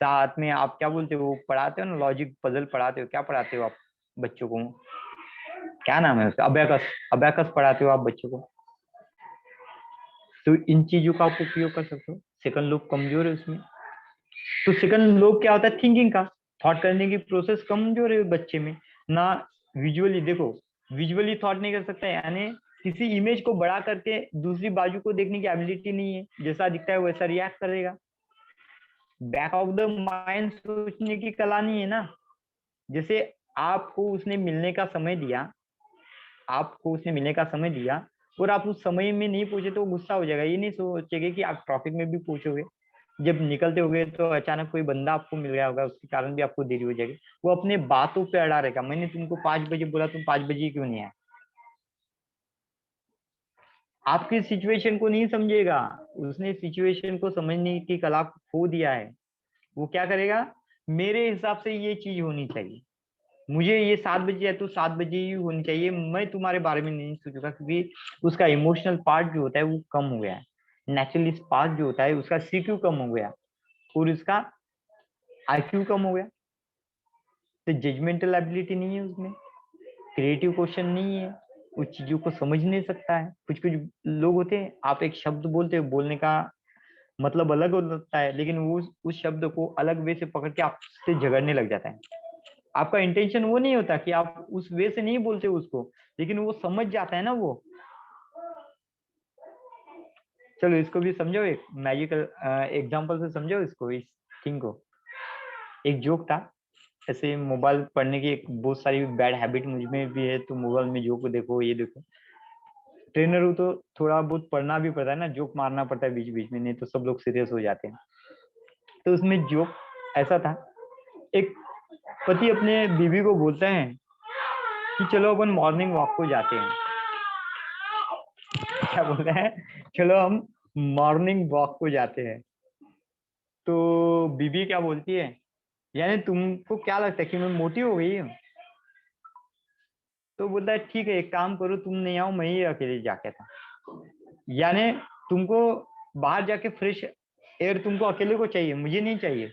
साथ में आप क्या बोलते हो, पढ़ाते हो ना लॉजिक पजल पढ़ाते हो, क्या पढ़ाते हो आप बच्चों को, क्या नाम है उसका, अबेकस, अबेकस पढ़ाते हो आप बच्चों को। तो इन चीजों का आप उपयोग कर सकते हो। सेकंड लोब कमजोर है उसमें। तो सेकंड लोब क्या होता है, थिंकिंग का, थॉट करने की प्रोसेस कमजोर है बच्चे में ना। विजुअली देखो, विजुअली थॉट नहीं कर सकता, यानी किसी इमेज को बड़ा करके दूसरी बाजू को देखने की एबिलिटी नहीं है, जैसा दिखता है वैसा रिएक्ट करेगा। बैक ऑफ द माइंड सोचने की कला नहीं है ना। जैसे आपको उसने मिलने का समय दिया, आपको उसने मिलने का समय दिया और आप उस समय में नहीं पहुंचे तो गुस्सा हो जाएगा, ये नहीं सोचेगा कि आप ट्रैफिक में भी पहुंचोगे। जब निकलते होगे तो अचानक कोई बंदा आपको मिल गया होगा, उसके कारण भी आपको देरी हो जाएगी, वो अपने बातों पे अड़ा रहेगा, मैंने तुमको 5 बजे बोला, तुम 5 बजे क्यों नहीं आए। आपकी सिचुएशन को नहीं समझेगा, उसने सिचुएशन को समझने की कला खो दिया है। वो क्या करेगा, मेरे हिसाब से ये चीज होनी चाहिए, मुझे ये 7 बजे है तो 7 बजे ही होनी चाहिए, मैं तुम्हारे बारे में नहीं सोचूंगा, क्योंकि उसका इमोशनल पार्ट जो होता है वो कम हो गया है। नेचुरली पार्ट जो होता है उसका सीक्यू कम हो गया, और उसका आईक्यू कम हो गया। तो जजमेंटल एबिलिटी नहीं है उसमें, क्रिएटिव क्वेश्चन नहीं है, उस चीजों को समझ नहीं सकता है। कुछ कुछ लोग होते हैं, आप एक शब्द बोलते हो, बोलने का मतलब अलग होता है, लेकिन वो उस शब्द को अलग वे से पकड़ के आपसे झगड़ने लग जाता है। आपका इंटेंशन वो नहीं होता कि आप उस वे से नहीं बोलते उसको, लेकिन वो समझ जाता है ना वो। चलो इसको भी समझो, एक मैजिकल एग्जांपल से समझो इसको, इस थिंग को। एक जोक था, ऐसे मोबाइल पढ़ने की एक बहुत सारी बैड हैबिट मुझ में भी है, तो मोबाइल में जोक देखो, ये देखो। ट्रेनर हूँ तो थोड़ा बहुत पढ़ना भी पड़ता है ना, जोक मारना पड़ता है बीच बीच में, नहीं तो सब लोग सीरियस हो जाते हैं। तो उसमें जोक ऐसा था, एक पति अपने बीवी को बोलते हैं कि चलो अपन मॉर्निंग वॉक को जाते हैं। क्या बोलते हैं, चलो हम मॉर्निंग वॉक को जाते हैं। तो बीबी क्या बोलती है, यानी तुमको क्या लगता है कि मैं मोटी हो गई हूँ। तो बोलता है ठीक है, एक काम करो, तुम नहीं आओ, मैं ही अकेले जाके था। यानी तुमको बाहर जाके फ्रेश एयर तुमको अकेले को चाहिए, मुझे नहीं चाहिए।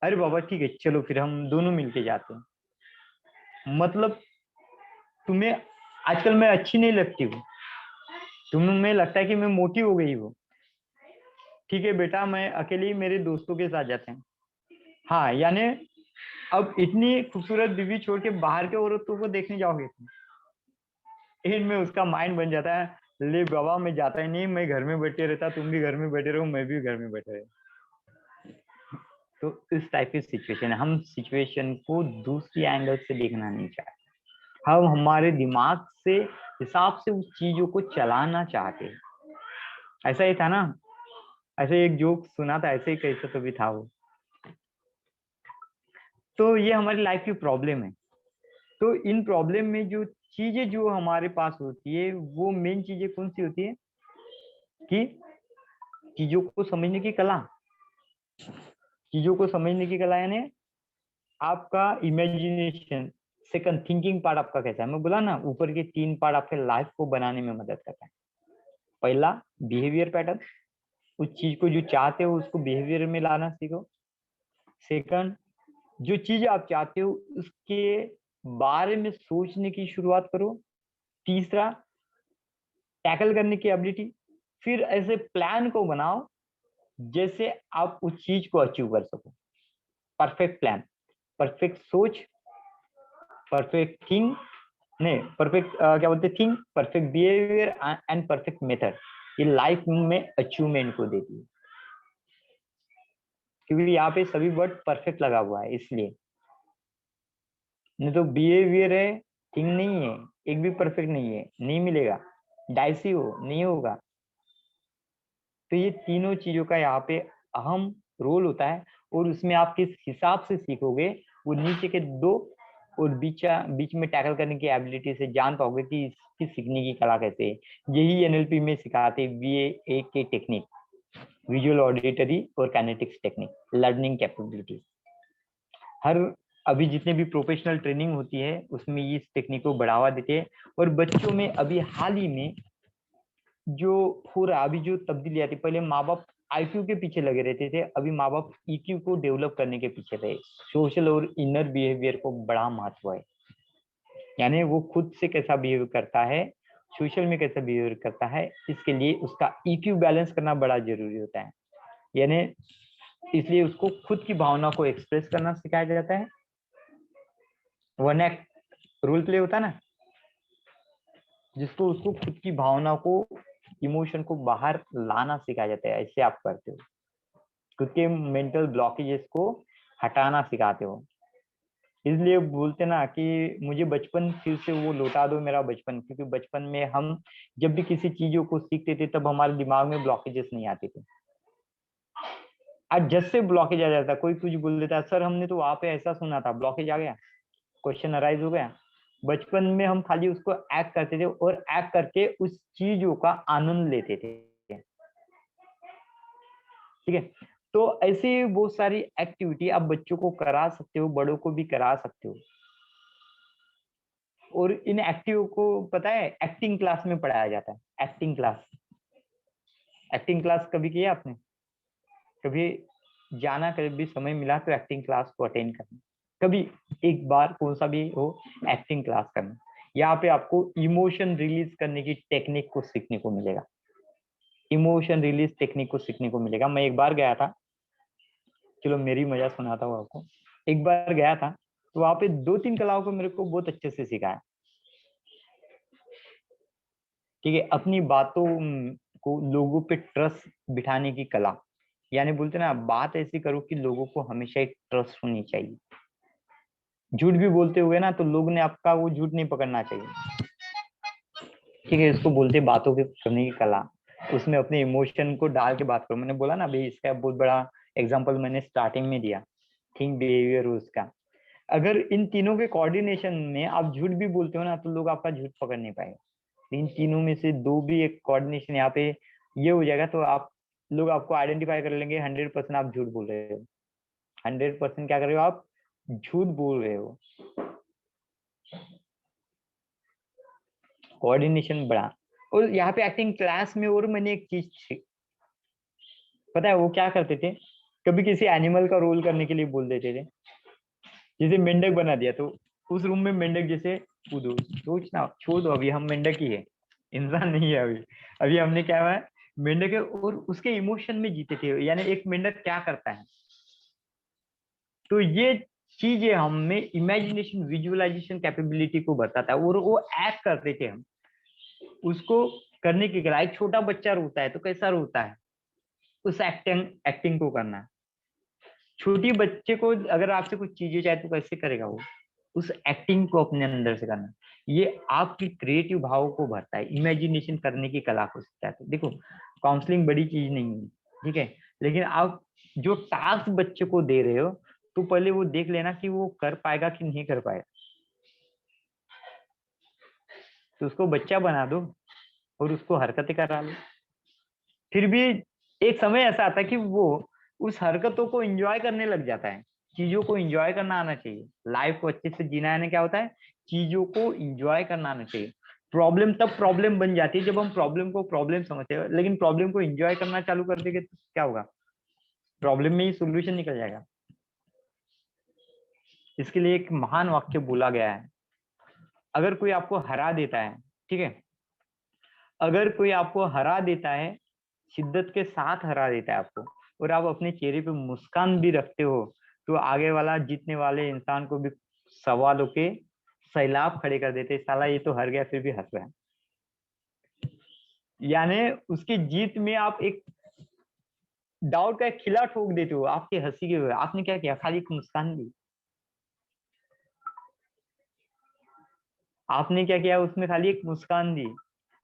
अरे बाबा ठीक है, चलो फिर हम दोनों मिलके जाते हैं। मतलब तुम्हें आजकल मैं अच्छी नहीं लगती हूँ, तुम्हें लगता है कि मैं मोटी हो गई हूँ। ठीक है बेटा, मैं अकेले ही मेरे दोस्तों के साथ जाते हैं। हाँ, यानी अब इतनी खूबसूरत बीवी छोड़ के बाहर के औरतों को देखने जाओगे तुम। इनमें उसका माइंड बन जाता है, ले बाबा मैं जाता ही नहीं, मैं घर में बैठे रहता, तुम भी घर में बैठे रहो, मैं भी घर में बैठे रहो। तो इस टाइप की सिचुएशन है, हम सिचुएशन को दूसरी एंगल से देखना नहीं चाहते, हम हमारे दिमाग से हिसाब से उस चीजों को चलाना चाहते हैं। ऐसा ही था ना, ऐसे एक जोक सुना था, ऐसे ही कैसे तो भी था वो। तो ये हमारी लाइफ की प्रॉब्लम है। तो इन प्रॉब्लम में जो चीजें जो हमारे पास होती है, वो मेन चीजें कौन सी होती है कि चीजों को समझने की कला। चीजों को समझने की कला यानी आपका इमेजिनेशन। सेकंड, थिंकिंग पार्ट आपका कैसा है। मैं बोला ना, ऊपर के 3 पार्ट आपके लाइफ को बनाने में मदद करता है। पहला, बिहेवियर पैटर्न। उस चीज को जो चाहते हो उसको बिहेवियर में लाना सीखो। सेकंड, जो चीज आप चाहते हो उसके बारे में सोचने की शुरुआत करो। तीसरा, टैकल करने की एबिलिटी। फिर ऐसे प्लान को बनाओ जैसे आप उस चीज को अचीव कर सको। परफेक्ट प्लान, परफेक्ट सोच, परफेक्ट थिंग, नहीं परफेक्ट क्या बोलते, thing, perfect behaviour and perfect method. ये लाइफ में अचीवमेंट को देती है, क्योंकि यहाँ पे सभी वर्ड परफेक्ट लगा हुआ है इसलिए। नहीं तो बिहेवियर है, थिंग नहीं है, एक भी परफेक्ट नहीं है, नहीं मिलेगा। डाइसी हो, नहीं होगा। तो ये तीनों चीजों का यहाँ पे अहम रोल होता है, और उसमें आप किस हिसाब से सीखोगे, वो नीचे के 2 और बीच में टैकल करने की एबिलिटी से जान पाओगे कि इसकी सीखने की कला कैसे है। यही एनएलपी में सिखाते VA के टेक्निक, विजुअल ऑडिटरी और काइनेटिक्स टेक्निक, लर्निंग कैपेबिलिटी। हर अभी जितने भी प्रोफेशनल ट्रेनिंग होती है उसमें इस टेक्निक को बढ़ावा देते हैं। और बच्चों में अभी हाल ही में जो हो रहा है, अभी जो तब्दीली आती, पहले माँ बाप IQ के पीछे लगे रहते थे, अभी माँ बाप EQ को डेवलप करने के पीछे थे। सोशल और इनर बिहेवियर को बड़ा महत्व है, यानी वो खुद से कैसा बिहेव करता है, सोशल में कैसा बिहेवियर करता है, इसके लिए उसका EQ बैलेंस करना बड़ा जरूरी होता है। यानी इसलिए उसको खुद की भावना को एक्सप्रेस करना सिखाया जाता है। वन एक्ट रोल प्ले होता है ना, जिसको उसको खुद की भावना को, इमोशन को बाहर लाना सिखाया जाता है। ऐसे आप करते हो, खुद के मेंटल ब्लॉकेजेस को हटाना सिखाते हो। इसलिए बोलते ना कि मुझे बचपन फिर से वो लौटा दो, मेरा बचपन। क्योंकि बचपन में हम जब भी किसी चीजों को सीखते थे तब हमारे दिमाग में ब्लॉकेजेस नहीं आते थे। आज जब से ब्लॉकेज आ जाता, कोई कुछ बोल देता है, सर हमने तो वहां पे ऐसा सुना था, ब्लॉकेज आ गया, क्वेश्चन अराइज हो गया। बचपन में हम खाली उसको एक्ट करते थे और एक्ट करके उस चीजों का आनंद लेते थे। ठीक है, तो ऐसे बहुत सारी एक्टिविटी आप बच्चों को करा सकते हो, बड़ों को भी करा सकते हो। और इन एक्टिव को पता है एक्टिंग क्लास में पढ़ाया जाता है। एक्टिंग क्लास, एक्टिंग क्लास कभी किया आपने? कभी जाना, कभी भी समय मिला तो एक्टिंग क्लास को अटेंड करना, कभी एक बार कौन सा भी हो, एक्टिंग क्लास करना। यहाँ पे आपको इमोशन रिलीज करने की टेक्निक को सीखने को मिलेगा। इमोशन रिलीज टेक्निक को सीखने को मिलेगा। मैं एक बार गया था, चलो मेरी मजा सुनाता हूँ आपको। एक बार गया था तो वहां पे 2-3 कलाओं को मेरे को बहुत अच्छे से सिखाया। ठीक है, अपनी बातों को लोगों पे ट्रस्ट बिठाने की कला। यानी बोलते ना, बात ऐसी करो कि लोगों को हमेशा एक ट्रस्ट होनी चाहिए। झूठ भी बोलते हुए ना तो लोग ने आपका वो झूठ नहीं पकड़ना चाहिए। ठीक है, इसको बोलते बातों के करने की कला। उसमें अपने इमोशन को डाल के बात करो। मैंने बोला ना भाई, इसका बहुत बड़ा एग्जांपल मैंने स्टार्टिंग में दिया, थिंक बिहेवियर उसका। अगर इन तीनों के कोऑर्डिनेशन में आप झूठ भी बोलते हो ना तो लोग आपका झूठ पकड़ नहीं पाएंगे। इन तीनों में से 2 भी एक कोऑर्डिनेशन यहाँ पे ये हो जाएगा तो आप लोग आपको आइडेंटिफाई कर लेंगे 100% आप झूठ बोल रहे हो। 100% क्या कर रहे हो आप? झूठ बोल रहे हो। कोऑर्डिनेशन बढ़ा। और यहाँ पे एक्टिंग क्लास में और मैंने एक चीज पता है वो क्या करते थे, कभी किसी एनिमल का रोल करने के लिए बोल देते थे। जैसे मेंढक बना दिया तो उस रूम में मेंढक जैसे कूदो, सोचना छोड़ दो, अभी हम मेंढक ही है, इंसान नहीं है अभी। अभी हमने क्या हुआ है, मेंढक है, और उसके इमोशन में जीते थे। यानी एक मेंढक क्या करता है, तो ये चीजें हमें इमेजिनेशन, विजुअलाइजेशन कैपेबिलिटी को बताता है। और वो एक्ट करते थे हम उसको करने की कला। एक छोटा बच्चा रोता है तो कैसा रोता है, उस एक्टिंग को करना है। छोटी बच्चे को अगर आपसे कुछ चीजें चाहे तो कैसे करेगा वो, उस एक्टिंग को अपने अंदर से करना। ये आपकी क्रिएटिव भाव को भरता है, इमेजिनेशन करने की कला को सिखाता है। देखो, काउंसलिंग बड़ी चीज नहीं है, ठीक है। लेकिन आप जो टास्क बच्चे को दे रहे हो तो पहले वो देख लेना कि वो कर पाएगा कि नहीं कर पाएगा। तो उसको बच्चा बना दो और उसको हरकतें करा लो। फिर भी एक समय ऐसा आता है कि वो उस हरकतों को एंजॉय करने लग जाता है। चीजों को एंजॉय करना आना चाहिए। लाइफ को अच्छे से जीना है, क्या होता है, चीजों को एंजॉय करना आना चाहिए। प्रॉब्लम तब प्रॉब्लम बन जाती है जब हम प्रॉब्लम को प्रॉब्लम समझते हैं, लेकिन प्रॉब्लम को एंजॉय करना चालू कर देंगे तो क्या होगा, प्रॉब्लम में ही सोल्यूशन निकल जाएगा। इसके लिए एक महान वाक्य बोला गया है, अगर कोई आपको हरा देता है, ठीक है, अगर कोई आपको हरा देता है, शिद्दत के साथ हरा देता है आपको, और आप अपने चेहरे पे मुस्कान भी रखते हो, तो आगे वाला जीतने वाले इंसान को भी सवालों के सैलाब खड़े कर देते, साला ये तो हार गया फिर भी हंस रहा है। यानी उसकी जीत में आप एक डाउट का एक खिला ठोक देते हो आपकी हंसी के हुए। आपने क्या किया, खाली एक मुस्कान दी। आपने क्या किया, उसमें खाली एक मुस्कान दी,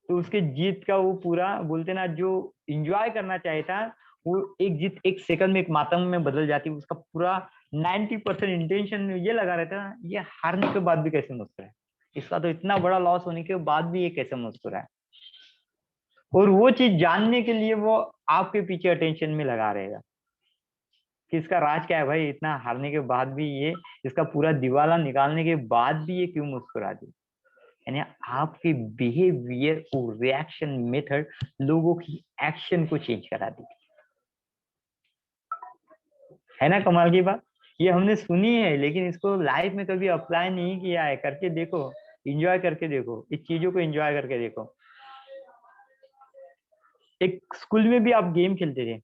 तो उसके जीत का वो पूरा बोलते ना, जो इंजॉय करना चाहिए था, वो एक जीत एक सेकंड में एक मातम में बदल जाती है। उसका पूरा 90% इंटेंशन ये लगा रहता है, ये हारने के बाद भी कैसे मुस्कुरा है, इसका तो इतना बड़ा लॉस होने के बाद भी ये कैसे मुस्कुरा है। और वो चीज जानने के लिए वो आपके पीछे अटेंशन में लगा रहेगा कि इसका राज क्या है भाई, इतना हारने के बाद भी ये, इसका पूरा दिवाला निकालने के बाद भी ये क्यों मुस्कुरा दी। यानी आपके बिहेवियर और रिएक्शन मेथड लोगों की एक्शन को चेंज करा दी, है ना कमाल की बात। ये हमने सुनी है लेकिन इसको लाइफ में कभी अप्लाई नहीं किया है। करके देखो, एंजॉय करके देखो, इस चीजों को एंजॉय करके देखो। एक स्कूल में भी आप गेम खेलते थे,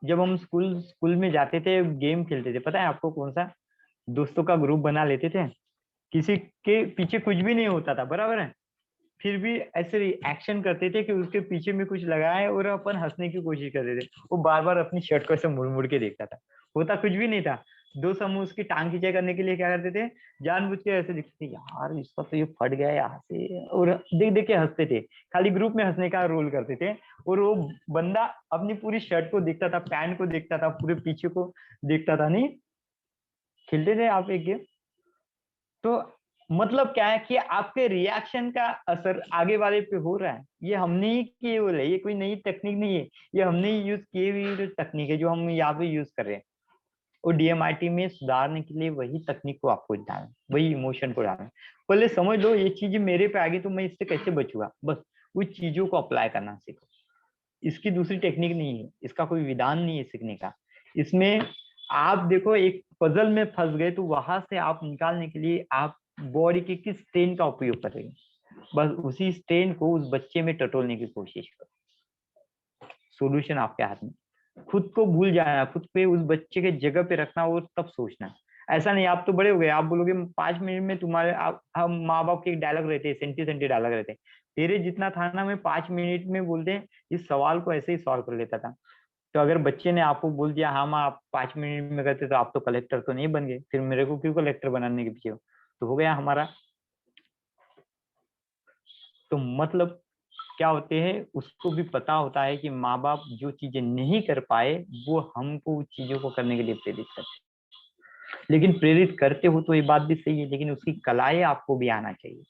जब हम स्कूल स्कूल में जाते थे गेम खेलते थे, पता है आपको कौन सा, दोस्तों का ग्रुप बना लेते थे, किसी के पीछे कुछ भी नहीं होता था, बराबर है, फिर भी ऐसे एक्शन करते थे कि उसके पीछे में कुछ लगाए और अपन हंसने की कोशिश करते थे। वो बार बार अपनी शर्ट को ऐसे मुड़ मुड़ के देखता था, होता कुछ भी नहीं था। दो समूह उसकी टांग खींचा करने के लिए क्या करते थे, जानबूझ के ऐसे दिखते थे, यार इसका तो ये फट गया यहाँ से, और देख देख के हंसते थे। खाली ग्रुप में हंसने का रोल करते थे। और वो बंदा अपनी पूरी शर्ट को देखता था, पैंट को देखता था, पूरे पीछे को देखता था। नहीं खेलते थे आप एक गेम, तो मतलब क्या है कि आपके रिएक्शन का असर आगे वाले पे हो रहा है। ये हमने ही किए हुए, ये कोई नई टेक्निक नहीं है, ये हमने ही यूज किए हुई जो तकनीक है जो हम यहाँ पे यूज कर रहे हैं। और डीएमआईटी में सुधारने के लिए वही तकनीक को आपको डालना, वही इमोशन को डालना। पहले समझ लो ये चीज मेरे पे आ गई तो मैं इससे कैसे बचूंगा, बस उस चीजों को अप्लाई करना सीखो। इसकी दूसरी टेक्निक नहीं है, इसका कोई विधान नहीं है सीखने का। इसमें आप देखो एक पजल में फंस गए तो वहां से आप निकालने के लिए आप बॉडी के किस स्ट्रेन का उपयोग कर रहे हैं, बस उसी स्ट्रेन को उस बच्चे में टटोलने की कोशिश करो। सॉल्यूशन आपके हाथ में। खुद को भूल जाना, खुद पे उस बच्चे के जगह पे रखना और तब सोचना। ऐसा नहीं आप तो बड़े हो गए, आप बोलोगे 5 मिनट में तुम्हारे आप, हम माँ बाप के एक डायलॉग रहते हैं, सेंटी सेंटी डायलॉग रहते हैं, तेरे जितना था ना मैं 5 मिनट में बोलते हैं इस सवाल को ऐसे ही सॉल्व कर लेता था। तो अगर बच्चे ने आपको बोल दिया हाँ माँ आप 5 मिनट में करते तो आप तो कलेक्टर तो नहीं बन गए, फिर मेरे को क्यों कलेक्टर बनाने के पीछे हो, तो हो गया हमारा। तो मतलब क्या होते हैं, उसको भी पता होता है कि माँ बाप जो चीजें नहीं कर पाए वो हमको उस चीजों को करने के लिए प्रेरित करते हैं। लेकिन प्रेरित करते हो तो ये बात भी सही है, लेकिन उसकी कलाएं आपको भी आना चाहिए,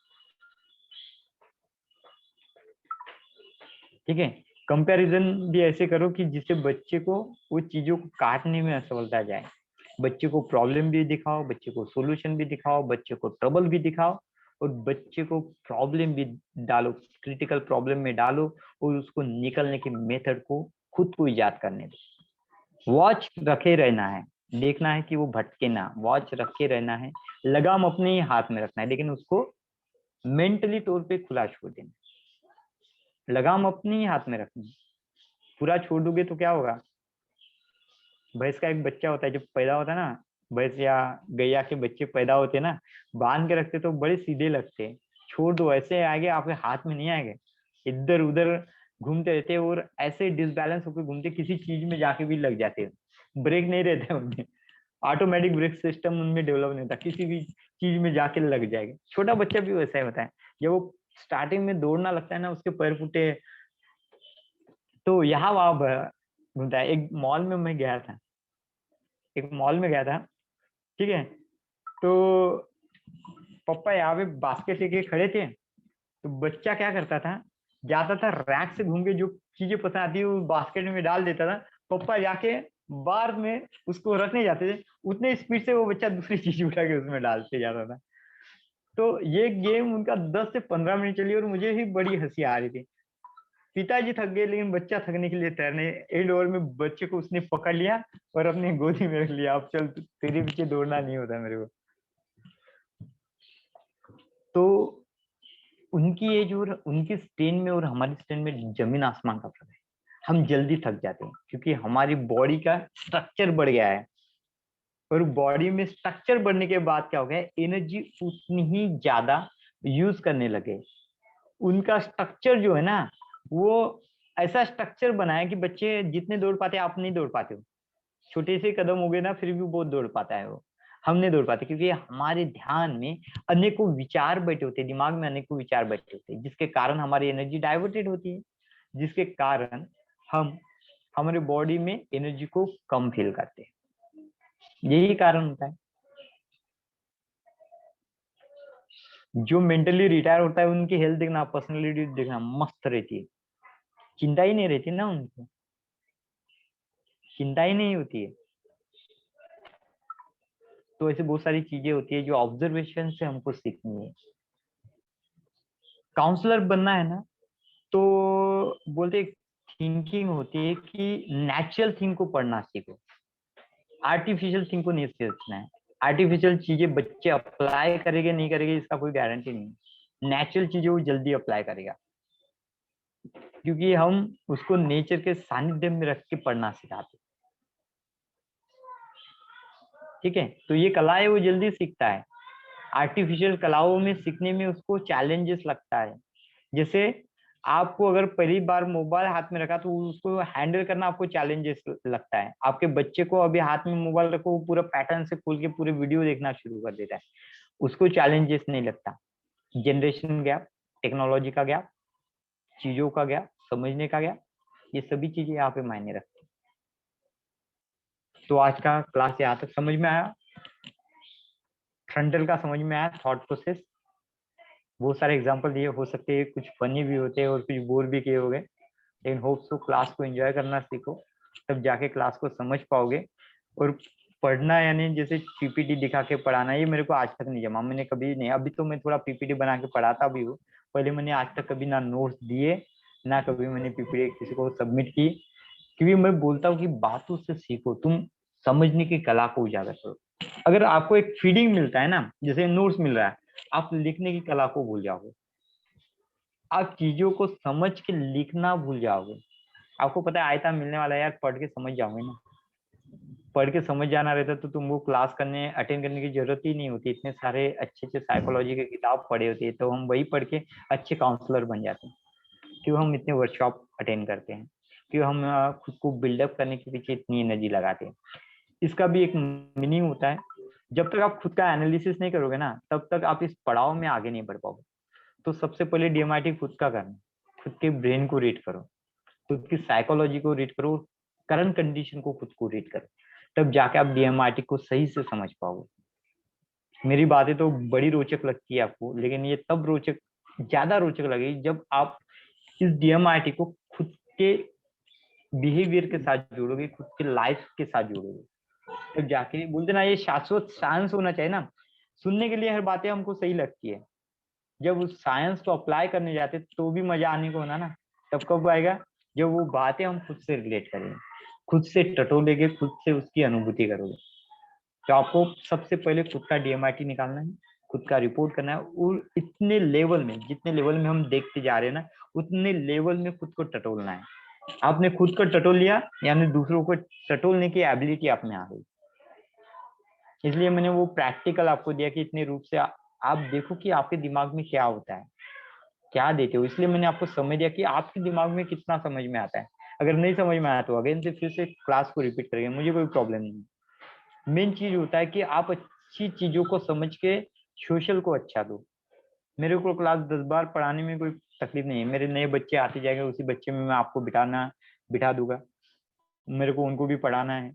ठीक है। कंपैरिजन भी ऐसे करो कि जिससे बच्चे को वो चीजों को काटने में असफलता जाए। बच्चे को प्रॉब्लम भी दिखाओ, बच्चे को सोल्यूशन भी दिखाओ, बच्चे को ट्रबल भी दिखाओ, और बच्चे को प्रॉब्लम भी डालो, क्रिटिकल प्रॉब्लम में डालो, और उसको निकलने के मेथड को खुद को इजाद करने दो। वॉच रखे रहना है, देखना है कि वो भटके ना, वॉच रखे रहना है, लगाम अपने ही हाथ में रखना है, लेकिन उसको मेंटली तौर पे खुला छोड़ देना। लगाम अपने ही हाथ में रखनी है, पूरा छोड़ दोगे तो क्या होगा। भैंस का एक बच्चा होता है जब पैदा होता है ना, भैंस या गैया के बच्चे पैदा होते हैं ना, बांध के रखते तो बड़े सीधे लगते हैं, छोड़ दो ऐसे आगे आपके हाथ में नहीं आएंगे, इधर उधर घूमते रहते हैं, और ऐसे डिसबैलेंस होकर घूमते, किसी चीज में जाके भी लग जाते हैं। ब्रेक नहीं रहते उनमें, ऑटोमेटिक ब्रेक सिस्टम उनमें डेवलप नहीं होता, किसी भी चीज में जाके लग जाएगा। छोटा बच्चा भी वैसा ही होता है, जब वो स्टार्टिंग में दौड़ना लगता है ना, उसके पैर फूटे तो यहाँ वहां घूमता है। एक मॉल में मैं गया था, एक मॉल में गया था, ठीक है। तो पापा यहाँ पे बास्केट लेके खड़े थे, तो बच्चा क्या करता था, जाता था रैक से घूम के जो चीजें पसंद आती है वो बास्केट में डाल देता था। पापा जाके बार में उसको रखने जाते थे, उतने स्पीड से वो बच्चा दूसरी चीज उठा के उसमें डालते जाता था। तो ये गेम उनका 10 से 15 मिनट चली और मुझे ही बड़ी हंसी आ रही थी। पिताजी थक गए लेकिन बच्चा थकने के लिए तैयार नहीं। एंड ओवर में बच्चे को उसने पकड़ लिया और अपनी गोदी में रख लिया, अब चल तेरे पीछे दौड़ना नहीं होता मेरे को। तो उनकी एज और उनकी स्ट्रेन में और हमारी स्ट्रेन में जमीन आसमान का फर्क है। हम जल्दी थक जाते हैं क्योंकि हमारी बॉडी का स्ट्रक्चर बढ़ गया है, और बॉडी में स्ट्रक्चर बढ़ने के बाद क्या हो गया, एनर्जी उतनी ही ज्यादा यूज करने लगे। उनका स्ट्रक्चर जो है ना, वो ऐसा स्ट्रक्चर बना है कि बच्चे जितने दौड़ पाते हैं आप नहीं दौड़ पाते हो। छोटे से कदम हो गए ना फिर भी बहुत दौड़ पाता है वो, हम नहीं दौड़ पाते क्योंकि हमारे ध्यान में अनेकों विचार बैठे होते हैं, दिमाग में अनेकों विचार बैठे होते हैं, जिसके कारण हमारी एनर्जी डाइवर्टेड होती है, जिसके कारण हम हमारे बॉडी में एनर्जी को कम फील करते हैं। यही कारण होता है। जो मेंटली रिटायर होता है उनकी हेल्थ देखना, पर्सनैलिटी देखना मस्त रहती है, चिंता ही नहीं रहती ना उनको, चिंता ही नहीं होती है। तो ऐसे बहुत सारी चीजें होती है जो ऑब्जर्वेशन से हमको सीखनी है। काउंसलर बनना है ना, तो बोलते थिंकिंग होती है कि नेचुरल थिंग को पढ़ना सीखो, आर्टिफिशियल थिंग को नहीं सीखना है। आर्टिफिशियल चीजें बच्चे अप्लाई करेंगे नहीं करेंगे इसका कोई गारंटी नहीं है। नेचुरल चीजें वो जल्दी अप्लाई करेगा क्योंकि हम उसको नेचर के सानिध्य में रख के पढ़ना सिखाते। ठीक है, तो ये कला है वो जल्दी सीखता है। आर्टिफिशियल कलाओं में सीखने में उसको चैलेंजेस लगता है। जैसे आपको अगर पहली बार मोबाइल हाथ में रखा तो उसको हैंडल करना आपको चैलेंजेस लगता है। आपके बच्चे को अभी हाथ में मोबाइल रखो, वो पूरा पैटर्न से खोल के पूरे वीडियो देखना शुरू कर देता है, उसको चैलेंजेस नहीं लगता। जनरेशन गैप, टेक्नोलॉजी का गैप, चीजों का गैप, समझने का गैप, ये सभी चीजें यहाँ पे मायने रखती है। तो आज का क्लास यहाँ तक समझ में आया, फ्रंटल का समझ में आया, थॉट प्रोसेस। बहुत सारे एग्जांपल दिए, हो सकते हैं कुछ फनी भी होते हैं और कुछ बोर भी किए होंगे, लेकिन होप सो क्लास को एंजॉय करना सीखो, तब जाके क्लास को समझ पाओगे। और पढ़ना यानी जैसे पीपीटी दिखा के पढ़ाना, ये मेरे को आज तक नहीं जमा, मैंने कभी नहीं। अभी तो मैं थोड़ा पीपीटी बना के पढ़ाता भी हूँ, पहले मैंने आज तक कभी ना नोट्स दिए ना कभी मैंने पीपीटी किसी को सबमिट की। क्योंकि मैं बोलता हूँ कि बातों से सीखो, तुम समझने की कला को उजागर करो। अगर आपको एक फीडिंग मिलता है ना, जैसे नोट्स मिल रहा है, आप लिखने की कला को भूल जाओगे, आप चीजों को समझ के लिखना भूल जाओगे। आपको पता है आयता मिलने वाला है यार, पढ़ के समझ जाओगे ना। पढ़ के समझ जाना रहता तो तुमको क्लास करने अटेंड करने की जरूरत ही नहीं होती। इतने सारे अच्छे अच्छे साइकोलॉजी के किताब पढ़े होते हैं, तो हम वही पढ़ के अच्छे काउंसलर बन जाते हैं। क्यों हम इतने वर्कशॉप अटेंड करते हैं, क्यों हम खुद को बिल्डअप करने के पीछे इतनी एनर्जी लगाते हैं। इसका भी एक मीनिंग होता है, जब तक आप खुद का एनालिसिस नहीं करोगे ना तब तक आप इस पड़ाव में आगे नहीं बढ़ पाओगे। तो सबसे पहले डीएमआईटी खुद का करना, खुद के ब्रेन को रीड करो, खुद की साइकोलॉजी को रीड करो, करंट कंडीशन को खुद को रीड करो, तब जाके आप डीएमआईटी को सही से समझ पाओगे। मेरी बातें तो बड़ी रोचक लगती है आपको, लेकिन ये तब रोचक, ज्यादा रोचक लगेगी जब आप इस डीएमआईटी को खुद के बिहेवियर के साथ जोड़ोगे, खुद के लाइफ के साथ जोड़ोगे, तब जाके बोलते ना ये शाश्वत साइंस होना चाहिए ना। सुनने के लिए हर बातें हमको सही लगती है, जब उस साइंस को अप्लाई करने जाते तो भी मजा आने को होना ना, तब कब आएगा, जब वो बातें हम खुद से रिलेट करेंगे, खुद से टटोलेंगे, खुद से उसकी अनुभूति करोगे। तो आपको सबसे पहले खुद का डीएमआईटी निकालना है, खुद का रिपोर्ट करना है, और इतने लेवल में, जितने लेवल में हम देखते जा रहे हैं ना, उतने लेवल में खुद को टटोलना है। आपने खुद को टटोल लिया यानी दूसरों को टटोलने की एबिलिटी आप में आ गई। इसलिए मैंने वो प्रैक्टिकल आपको दिया कि इतने रूप से आप देखो कि आपके दिमाग में क्या होता है, क्या देते हो। इसलिए मैंने आपको समझ दिया कि आपके दिमाग में कितना समझ में आता है। अगर नहीं समझ में आया तो अगेन से फिर से क्लास को रिपीट करेंगे, मुझे कोई प्रॉब्लम नहीं। मेन चीज होता है कि आप अच्छी चीजों को समझ के सोशल को अच्छा दो। मेरे को क्लास 10 बार पढ़ाने में कोई तकलीफ नहीं है, मेरे नए बच्चे आते जाएंगे, उसी बच्चे में मैं आपको बिठा दूंगा। मेरे को उनको भी पढ़ाना है,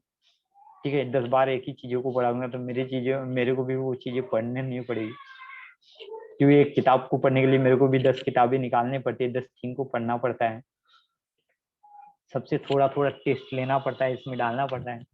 ठीक है। 10 बार एक ही चीजों को पढ़ाऊंगा तो मेरे को भी वो चीजें पढ़ने नहीं पड़ेगी, क्योंकि एक किताब को पढ़ने के लिए मेरे को भी 10 किताबें निकालनी पड़ती है, 10 थीम को पढ़ना पड़ता है, सबसे थोड़ा थोड़ा टेस्ट लेना पड़ता है, इसमें डालना पड़ता है।